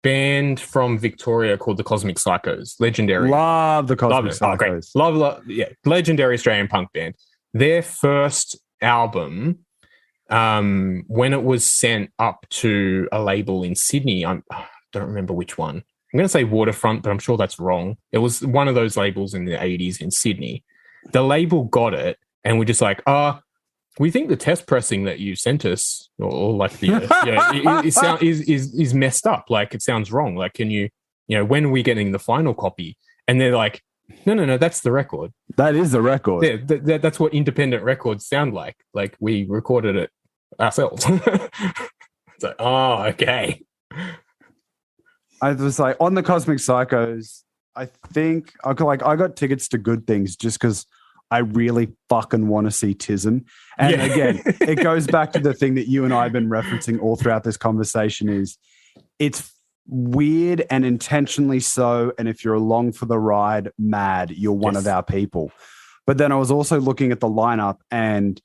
band from Victoria called the Cosmic Psychos. Legendary. Love the Cosmic Psychos. Love. Yeah. Legendary Australian punk band. Their first album, when it was sent up to a label in Sydney, I don't remember which one. I'm going to say Waterfront, but I'm sure that's wrong. It was one of those labels in the 80s in Sydney. The label got it and we're just like, we think the test pressing that you sent us, or like is messed up. Like it sounds wrong. Like, can you, when are we getting the final copy? And they're like, no, that's the record. That is the record. Yeah, that's what independent records sound like. Like we recorded it ourselves. It's like, oh, okay. I was like, on the Cosmic Psychos, I think I got tickets to Good Things just because I really fucking want to see Tism. And again, it goes back to the thing that you and I have been referencing all throughout this conversation is it's weird and intentionally so. And if you're along for the ride, mad, you're one of our people. But then I was also looking at the lineup and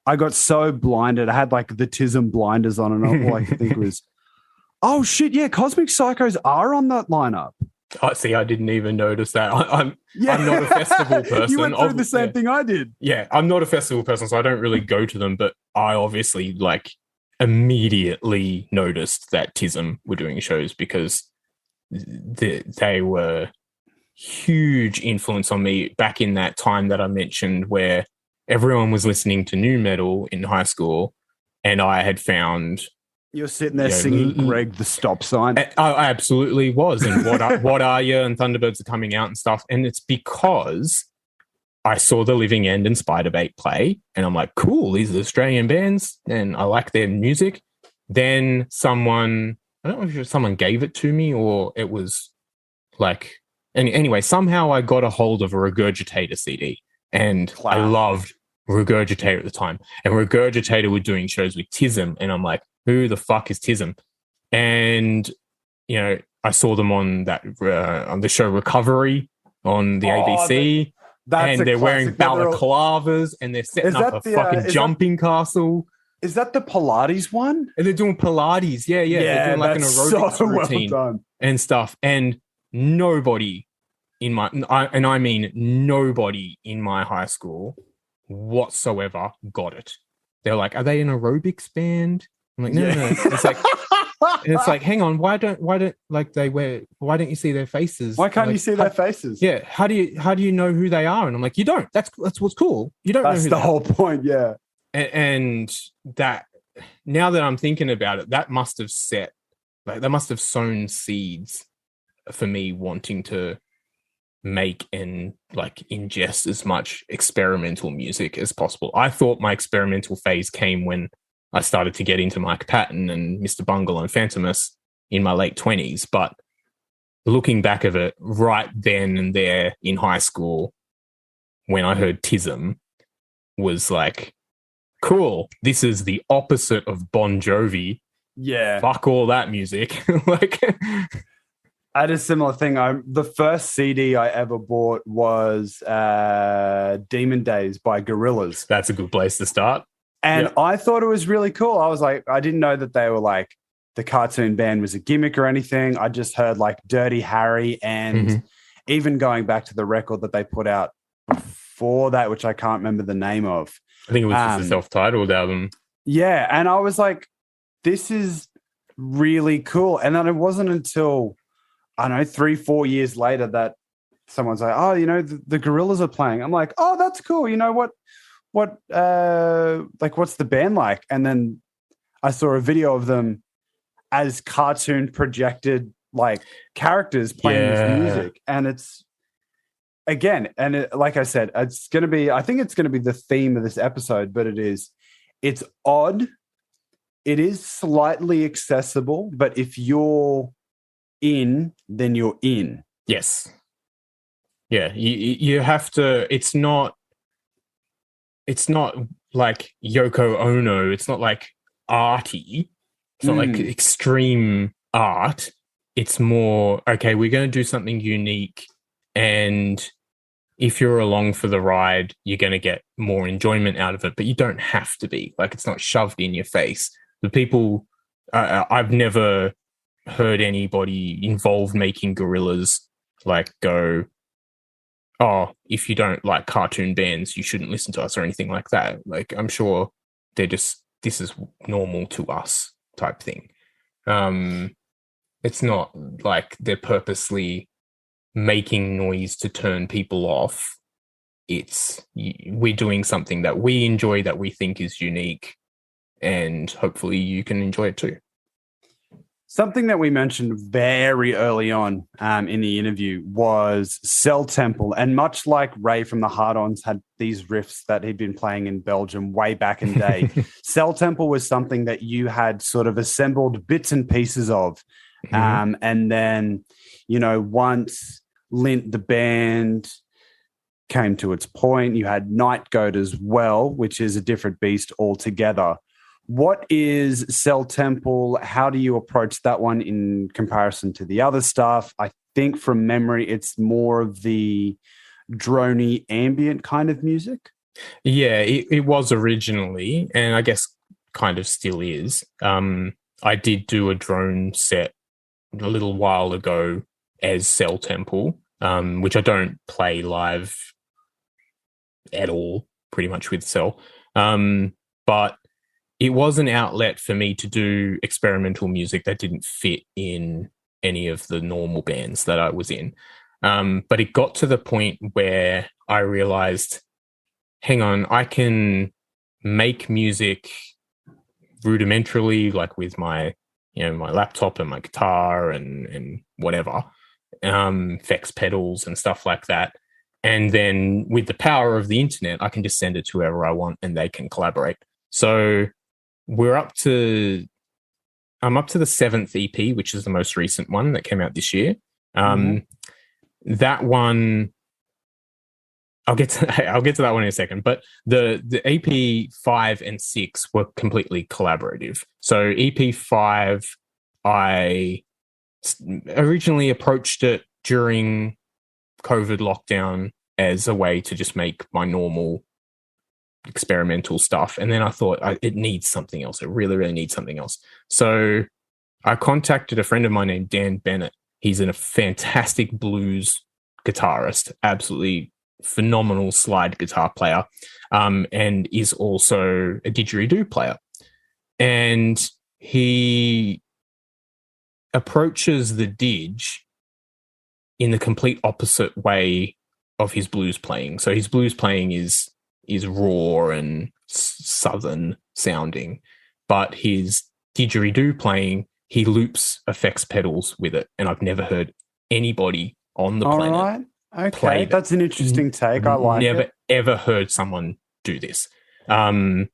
I got so blinded. I had like the Tism blinders on and all I could think was, oh shit, yeah, Cosmic Psychos are on that lineup. Oh, see, I didn't even notice that. I'm not a festival person. You went through the same thing I did. Yeah, I'm not a festival person, so I don't really go to them, but I obviously immediately noticed that Tism were doing shows because they were huge influence on me back in that time that I mentioned where everyone was listening to nu metal in high school and I had found... You're sitting there singing Greg the Stop Sign. I absolutely was. And What Are You and Thunderbirds are coming out and stuff. And it's because I saw The Living End and Spiderbait play. And I'm like, cool, these are Australian bands. And I like their music. Then someone, I don't know if someone gave it to me or it was like... Anyway, somehow I got a hold of a Regurgitator CD. And I loved Regurgitator at the time. And Regurgitator were doing shows with Tism. And I'm like, who the fuck is Tism? And, I saw them on that on the show Recovery on the ABC. And they're wearing balaclavas and they're setting up a fucking jumping castle. Is that the Pilates one? And they're doing Pilates. Yeah. They're doing like an aerobics routine and stuff. And nobody I mean nobody in my high school whatsoever got it. They're like, are they an aerobics band? I'm like, no. It's like, and it's like, hang on, why don't like why don't you see their faces? Why can't like, you see their faces? Yeah. How do you know who they are? And I'm like, you don't. That's what's cool. You don't know who the whole point. Yeah. And that, now that I'm thinking about it, that must have sown seeds for me wanting to make and like ingest as much experimental music as possible. I thought my experimental phase came when I started to get into Mike Patton and Mr. Bungle and Phantomus in my late 20s. But looking back of it, right then and there in high school, when I heard Tism, was like, cool, this is the opposite of Bon Jovi. Yeah. Fuck all that music. Like, I had a similar thing. The first CD I ever bought was Demon Days by Gorillaz. That's a good place to start. And I thought it was really cool. I was like, I didn't know that they were like, the cartoon band was a gimmick or anything. I just heard like Dirty Harry and even going back to the record that they put out before that, which I can't remember the name of. I think it was just a self-titled album. Yeah. And I was like, this is really cool. And then it wasn't until, I don't know, 3-4 years later that someone's like, oh, the Gorillaz are playing. I'm like, oh, that's cool. You know what, what's the band like? And then I saw a video of them as cartoon projected like characters playing this music. And it's, again, and like I said, I think it's going to be the theme of this episode, but it's odd. It is slightly accessible, but if you're in, then you're in. Yes. Yeah. You have to, it's not like Yoko Ono. It's not like arty. It's not like extreme art. It's more, okay, we're going to do something unique. And if you're along for the ride, you're going to get more enjoyment out of it, but you don't have to be. Like, it's not shoved in your face. The people, I've never heard anybody involved making Gorillaz like go, oh, if you don't like cartoon bands, you shouldn't listen to us or anything like that. Like, I'm sure they're just, this is normal to us type thing. It's not like they're purposely making noise to turn people off. It's, we're doing something that we enjoy, that we think is unique, and hopefully you can enjoy it too. Something that we mentioned very early on in the interview was Cell Temple. And much like Ray from the Hard-Ons had these riffs that he'd been playing in Belgium way back in the day, Cell Temple was something that you had sort of assembled bits and pieces of. And then, once Lint, the band, came to its point, you had Night Goat as well, which is a different beast altogether. What is Cell Temple? How do you approach that one in comparison to the other stuff? I think from memory, it's more of the droney ambient kind of music. Yeah, it was originally, and I guess kind of still is. I did do a drone set a little while ago as Cell Temple, which I don't play live at all, pretty much with Cell. But it was an outlet for me to do experimental music that didn't fit in any of the normal bands that I was in. But it got to the point where I realized, hang on, I can make music rudimentarily, like with my, my laptop and my guitar and whatever, effects pedals and stuff like that. And then with the power of the internet, I can just send it to whoever I want and they can collaborate. So I'm up to the 7th EP, which is the most recent one that came out this year. That one, I'll get to that one in a second. But the EP 5 and 6 were completely collaborative. So EP 5, I originally approached it during COVID lockdown as a way to just make my normal experimental stuff. And then I thought it needs something else. It really, really needs something else. So I contacted a friend of mine named Dan Bennett, He's a fantastic blues guitarist, absolutely phenomenal slide guitar player, and is also a didgeridoo player. And he approaches the didge in the complete opposite way of his blues playing. So his blues playing is raw and southern sounding, but his didgeridoo playing, he loops effects pedals with it, and I've never heard anybody on the planet. All right. Okay, that's an interesting take. I like never, it. Ever heard someone do this. And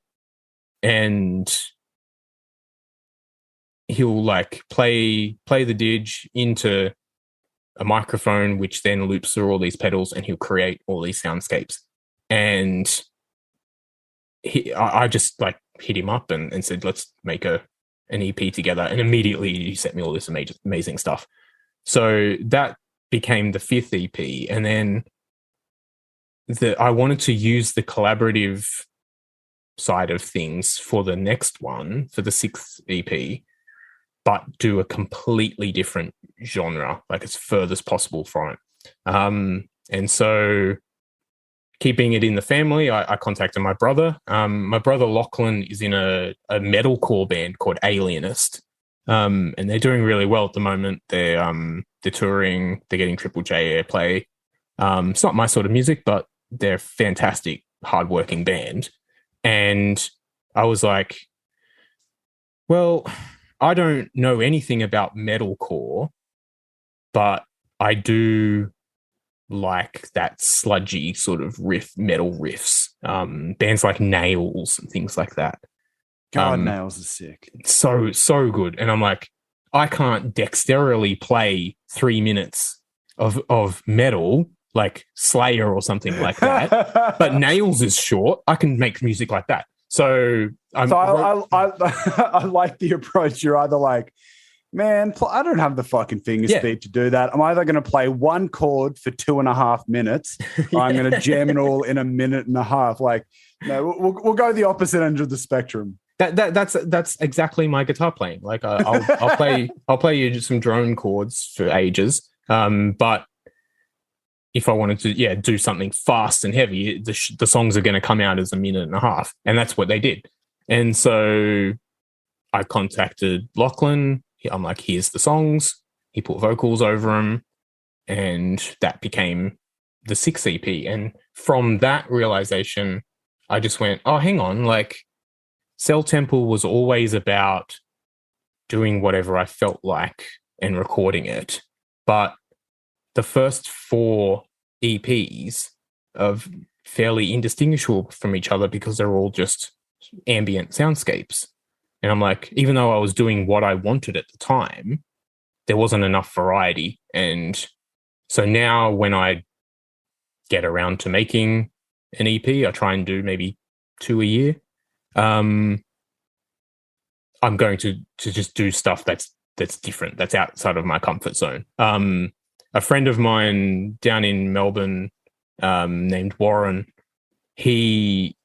he'll like play the didge into a microphone, which then loops through all these pedals, and he'll create all these soundscapes. And I just like hit him up and said, let's make an EP together. And immediately he sent me all this amazing stuff. So that became the 5th EP. And then I wanted to use the collaborative side of things for the next one, for the 6th EP, but do a completely different genre, like as furthest possible from it. And so keeping it in the family, I contacted my brother. My brother Lachlan is in a metalcore band called Alienist. And they're doing really well at the moment. They're touring, they're getting Triple J airplay. It's not my sort of music, but they're a fantastic, hardworking band. And I was like, well, I don't know anything about metalcore, but I do like that sludgy sort of metal riffs. Bands like Nails and things like that. God, Nails is sick. So good. And I'm like, I can't dexterily play 3 minutes of metal like Slayer or something like that. But Nails is short. I can make music like that. So I like the approach. You're either like, man, I don't have the fucking finger speed to do that. I'm either going to play one chord for 2.5 minutes, or I'm going to jam it all in 1.5 minutes. Like, no, we'll go the opposite end of the spectrum. That's exactly my guitar playing. Like I'll play you some drone chords for ages. But if I wanted to, do something fast and heavy, the songs are going to come out as 1.5 minutes, and that's what they did. And so I contacted Lachlan. I'm like, here's the songs. He put vocals over them, and that became the 6th EP. And from that realization, I just went, oh, hang on, like Cell Temple was always about doing whatever I felt like and recording it. But the first 4 EPs are fairly indistinguishable from each other because they're all just ambient soundscapes. And I'm like, even though I was doing what I wanted at the time, there wasn't enough variety. And so now when I get around to making an EP, I try and do maybe 2 a year. I'm going to just do stuff that's different, that's outside of my comfort zone. A friend of mine down in Melbourne, named Warren, he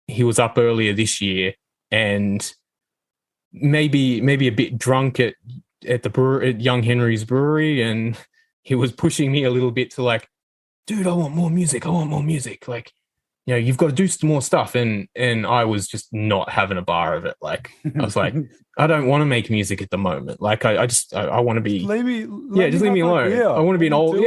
was up earlier this year and maybe a bit drunk at the brewery, at Young Henry's Brewery, and he was pushing me a little bit to like, dude, I want more music. Like, you know, you've got to do some more stuff. And I was just not having a bar of it. Like, I was like, I don't want to make music at the moment. Like, I want to be, just leave me alone. I want to be an old,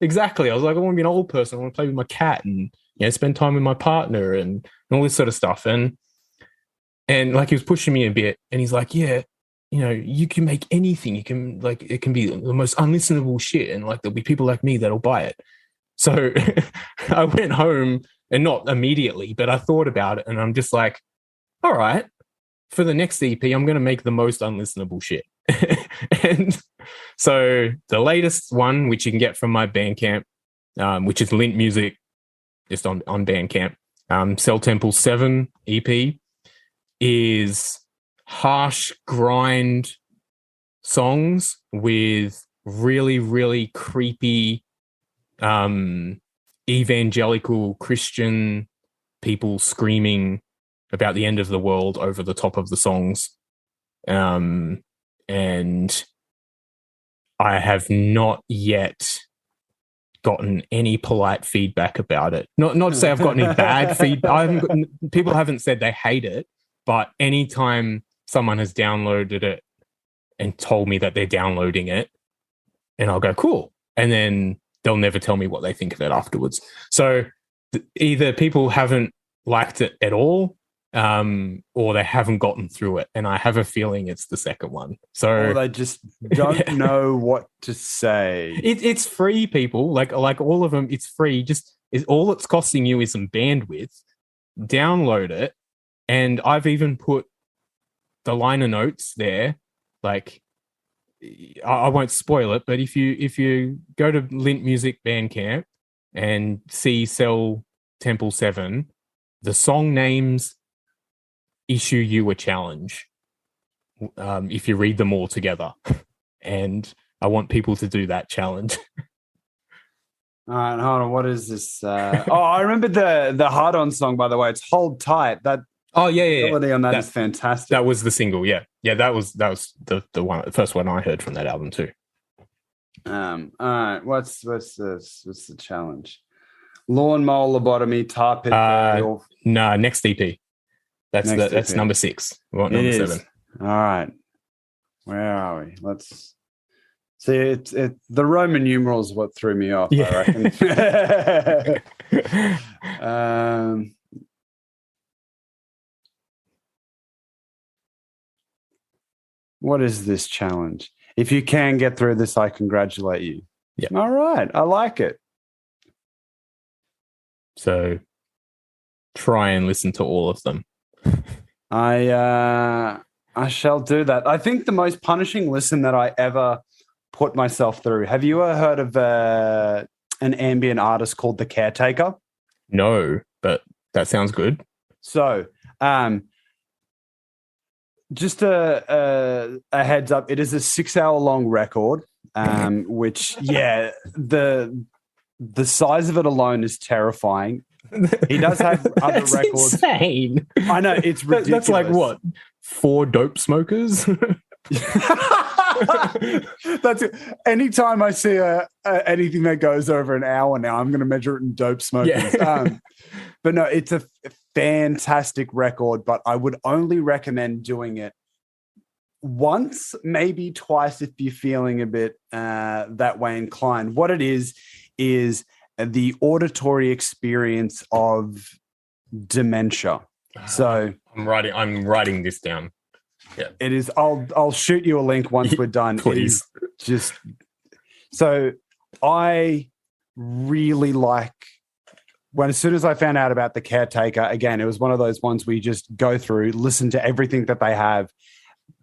exactly. I was like, I want to be an old person. I want to play with my cat and, you know, spend time with my partner and all this sort of stuff. And like, he was pushing me a bit, and he's like, yeah, you know, you can make anything. You can, like, it can be the most unlistenable shit, and like, there'll be people like me that'll buy it. So I went home, and not immediately, but I thought about it, and I'm just like, all right, for the next EP, I'm going to make the most unlistenable shit. And so the latest one, which you can get from my Bandcamp, which is Lint Music, just on Bandcamp, Cell Temple 7 EP, is harsh grind songs with really, really creepy evangelical Christian people screaming about the end of the world over the top of the songs. And I have not yet gotten any polite feedback about it. Not to say I've got any bad feedback. People haven't said they hate it, but anytime someone has downloaded it and told me that they're downloading it, and I'll go, cool. And then they'll never tell me what they think of it afterwards. So either people haven't liked it at all, or they haven't gotten through it. And I have a feeling it's the second one. So or they just don't know what to say. It's free, people. Like all of them, it's free. Just all it's costing you is some bandwidth. Download it. And I've even put the liner notes there. Like, I won't spoil it, but if you go to Lint Music Bandcamp and see Cell Temple 7, the song names issue you a challenge if you read them all together. And I want people to do that challenge. All right, hold on. What is this? I remember the Hard On song, by the way. It's Hold Tight. That melody on that is fantastic. That was the single, yeah. Yeah, that was the one, the first one I heard from that album too. All right, what's this? What's the challenge? Lawnmower lobotomy, tar pit burial. No, next EP. That's EP. number 6. We want number 7. All right. Where are we? Let's see. It's the Roman numerals what threw me off, yeah. I reckon. What is this challenge? If you can get through this, I congratulate you. Yeah. All right. I like it. So try and listen to all of them. I shall do that. I think the most punishing listen that I ever put myself through. Have you ever heard of an ambient artist called The Caretaker? No, but that sounds good. So, just a heads up, it is a 6-hour-long record, which, the size of it alone is terrifying. He does have other That's records. Insane. I know, it's ridiculous. That's like what? 4 dope smokers? That's it. Anytime I see anything that goes over an hour now, I'm going to measure it in dope smokers. Yeah. But no, it's a fantastic record, but I would only recommend doing it once, maybe twice if you're feeling a bit that way inclined. What it is the auditory experience of dementia. So I'm writing this down. Yeah. It is. I'll shoot you a link once we're done. Please. It is just so I really like as soon as I found out about The Caretaker, again, it was one of those ones where you just go through, listen to everything that they have.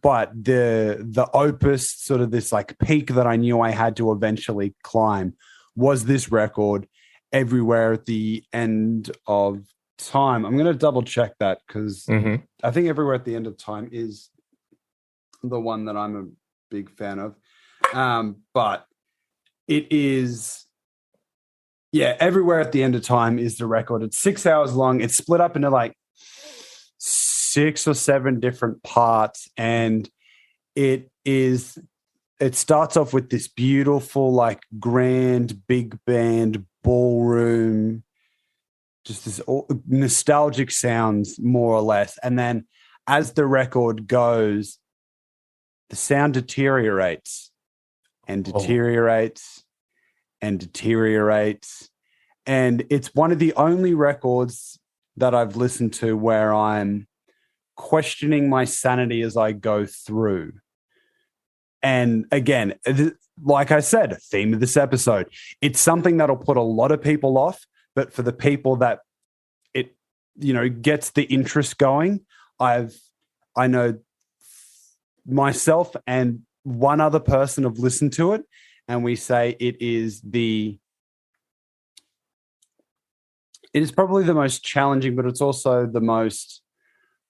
But the opus, sort of this like peak that I knew I had to eventually climb, was this record, Everywhere at the End of Time. I'm going to double check that because I think Everywhere at the End of Time is the one that I'm a big fan of. But it is, Everywhere at the End of Time is the record. It's 6 hours long. It's split up into like 6 or 7 different parts. And it starts off with this beautiful, like grand, big band, ballroom, just this nostalgic sounds, more or less. And then as the record goes, the sound deteriorates and deteriorates and deteriorates. And it's one of the only records that I've listened to where I'm questioning my sanity as I go through. And again, like I said, theme of this episode, it's something that'll put a lot of people off, but for the people that it, gets the interest going, I know myself and one other person have listened to it, and we say it is probably the most challenging, but it's also the most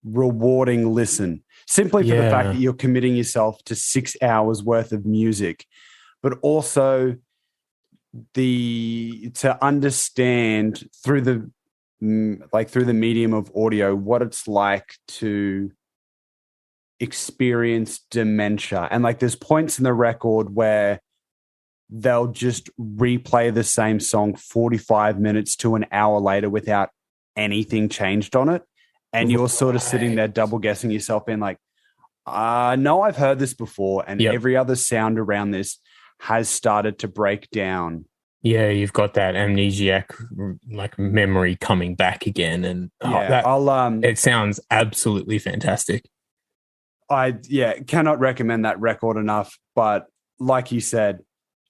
rewarding listen, simply for the fact that you're committing yourself to 6 hours worth of music, but also to understand through the medium of audio what it's like to experience dementia. And like there's points in the record where they'll just replay the same song 45 minutes to an hour later without anything changed on it. And you're sort of sitting there double guessing yourself being like, no, I've heard this before. And every other sound around this has started to break down. Yeah, you've got that amnesiac like memory coming back again. And it sounds absolutely fantastic. I cannot recommend that record enough. But like you said,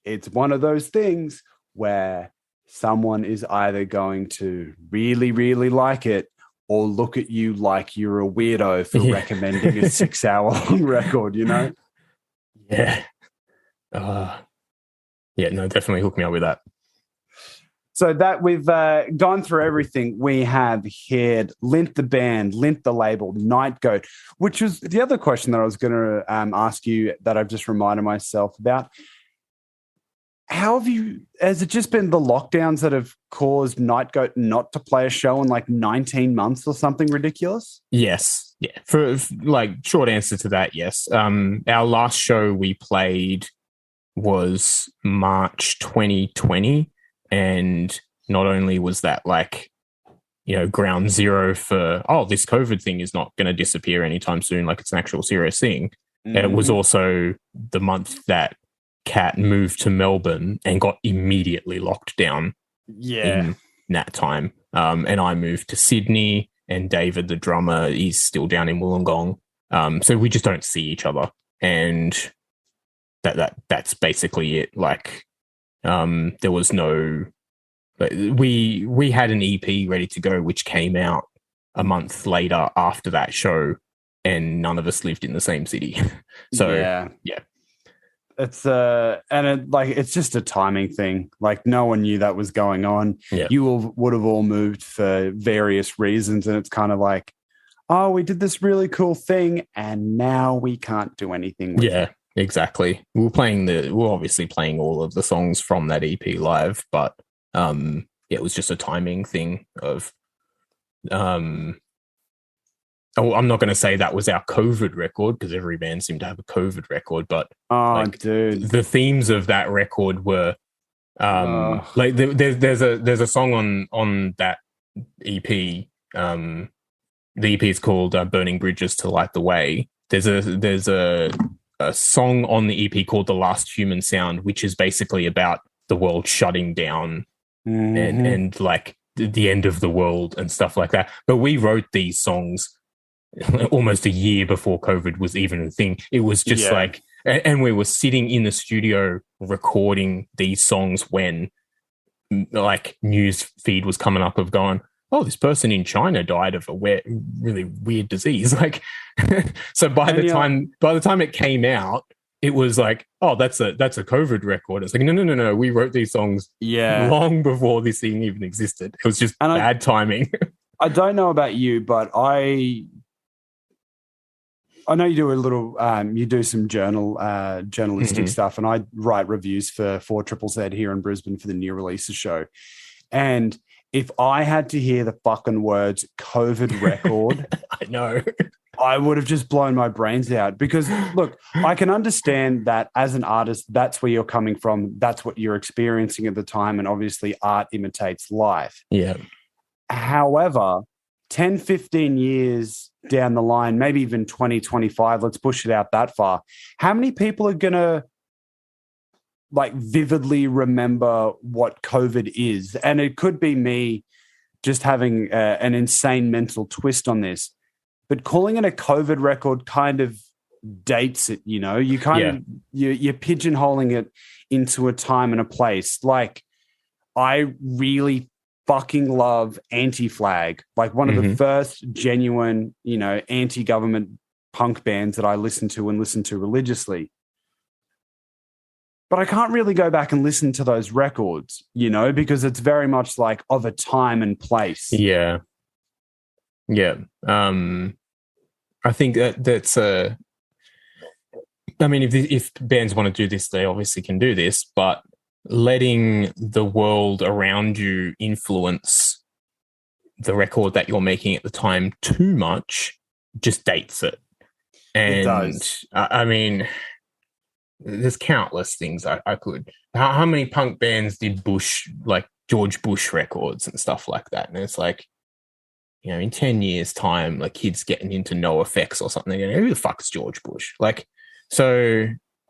it's one of those things where someone is either going to really, really like it or look at you like you're a weirdo for recommending a 6-hour-long record, you know? Yeah. No, definitely hook me up with that. So that we've gone through everything. We have heard Lint the band, Lint the label, Night Goat, which was the other question that I was going to ask you that I've just reminded myself about. Has it just been the lockdowns that have caused Night Goat not to play a show in like 19 months or something ridiculous? Yes. Yeah. For like short answer to that, yes. Our last show we played was March 2020. And not only was that like, ground zero for, this COVID thing is not going to disappear anytime soon, like it's an actual serious thing. Mm-hmm. It was also the month that Kat moved to Melbourne and got immediately locked down in that time. And I moved to Sydney, and David, the drummer, is still down in Wollongong. So we just don't see each other. And that's basically it. Like, there was no... We had an EP ready to go, which came out a month later after that show, and none of us lived in the same city. So, yeah. It's it's just a timing thing. Like no one knew that was going on. Yeah. You would have all moved for various reasons, and it's kind of like, oh, we did this really cool thing, and now we can't do anything with it. Exactly. We're obviously playing all of the songs from that EP live, but it was just a timing thing of I'm not going to say that was our COVID record because every band seemed to have a COVID record, but dude, the themes of that record were like there's a song on that EP. The EP is called "Burning Bridges to Light the Way." There's a song on the EP called "The Last Human Sound," which is basically about the world shutting down and like the end of the world and stuff like that. But we wrote these songs almost a year before COVID was even a thing. It was just like, and we were sitting in the studio recording these songs when like news feed was coming up of going, oh, this person in China died of a really weird disease. Like, so by the time it came out, it was like, oh, that's a COVID record. It's like, no. We wrote these songs long before this thing even existed. It was just bad timing. I don't know about you, but I know you do a little, you do some journalistic stuff, and I write reviews for 4ZZZ here in Brisbane for the New Releases show. And if I had to hear the fucking words COVID record, I know, I would have just blown my brains out. Because look, I can understand that as an artist, that's where you're coming from. That's what you're experiencing at the time. And obviously art imitates life. Yeah. However, 10, 15 years down the line, maybe even 20, 25, let's push it out that far. How many people are going to like vividly remember what COVID is? And it could be me just having an insane mental twist on this, but calling it a COVID record kind of dates it, you know? You kind of, you're pigeonholing it into a time and a place. Like, I really fucking love Anti-Flag, like one of the first genuine, anti-government punk bands that I listened to religiously. But I can't really go back and listen to those records, because it's very much like of a time and place. Yeah. Yeah. I think that's I mean, if bands want to do this, they obviously can do this, but letting the world around you influence the record that you're making at the time too much just dates it. And it does. I mean, there's countless things I could. How many punk bands did George Bush records and stuff like that? And it's like, you know, in 10 years' time, like kids getting into No Effects or something, and who the fuck's George Bush? Like, so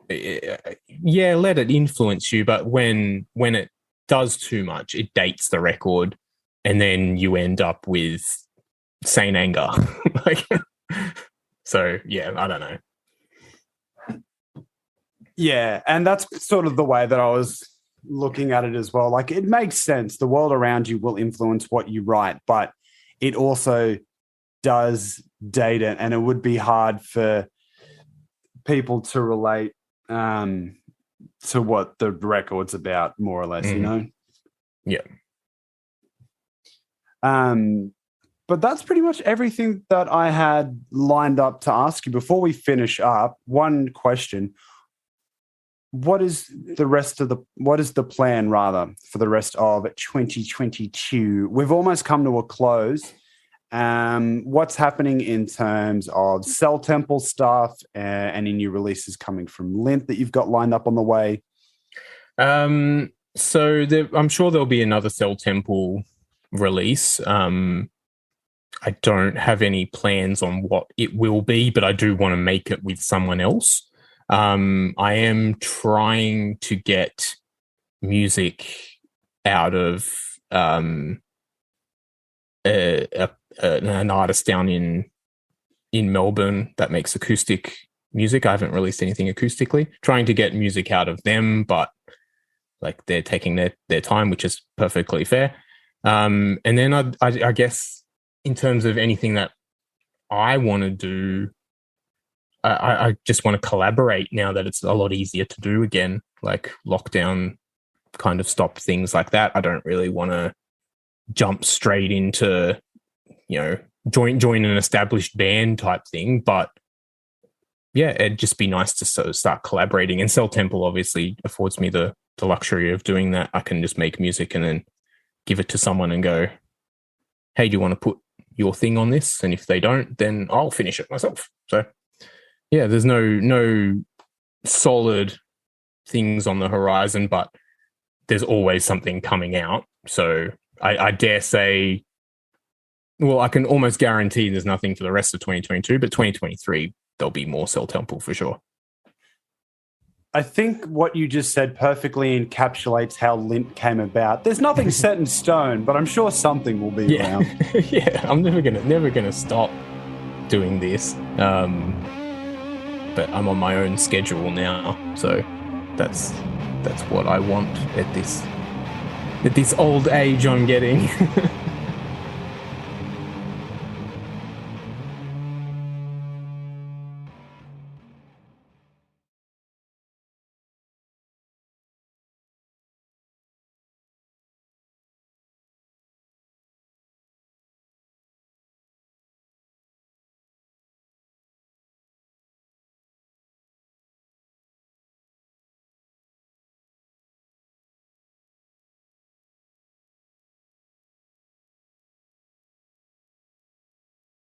yeah, let it influence you, but when it does too much, it dates the record, and then you end up with Saint Anger. Like, so yeah, I don't know. Yeah, and that's sort of the way that I was looking at it as well. Like, it makes sense. The world around you will influence what you write, but it also does date it, and it would be hard for people to relate to what the record's about, more or less, you know? Yeah. But that's pretty much everything that I had lined up to ask you. Before we finish up, one question. What is the plan rather for the rest of 2022? We've almost come to a close. What's happening in terms of Cell Temple stuff and any new releases coming from Lint that you've got lined up on the way? So I'm sure there'll be another Cell Temple release. I don't have any plans on what it will be, but I do want to make it with someone else. I am trying to get music out of an artist down in Melbourne that makes acoustic music. I haven't released anything acoustically. Trying to get music out of them, but like they're taking their time, which is perfectly fair. And then I guess in terms of anything that I want to do, I just want to collaborate now that it's a lot easier to do again. Like lockdown kind of stopped things like that. I don't really want to jump straight into, you know, join an established band type thing. But yeah, it'd just be nice to sort of start collaborating. And Cell Temple obviously affords me the luxury of doing that. I can just make music and then give it to someone and go, hey, do you want to put your thing on this? And if they don't, then I'll finish it myself. So yeah, there's no solid things on the horizon, but there's always something coming out. So I dare say, well, I can almost guarantee there's nothing for the rest of 2022, but 2023, there'll be more Cell Temple for sure. I think what you just said perfectly encapsulates how Lint came about. There's nothing set in stone, but I'm sure something will be around. Yeah, I'm never gonna stop doing this. But I'm on my own schedule now, so that's what I want at this old age I'm getting.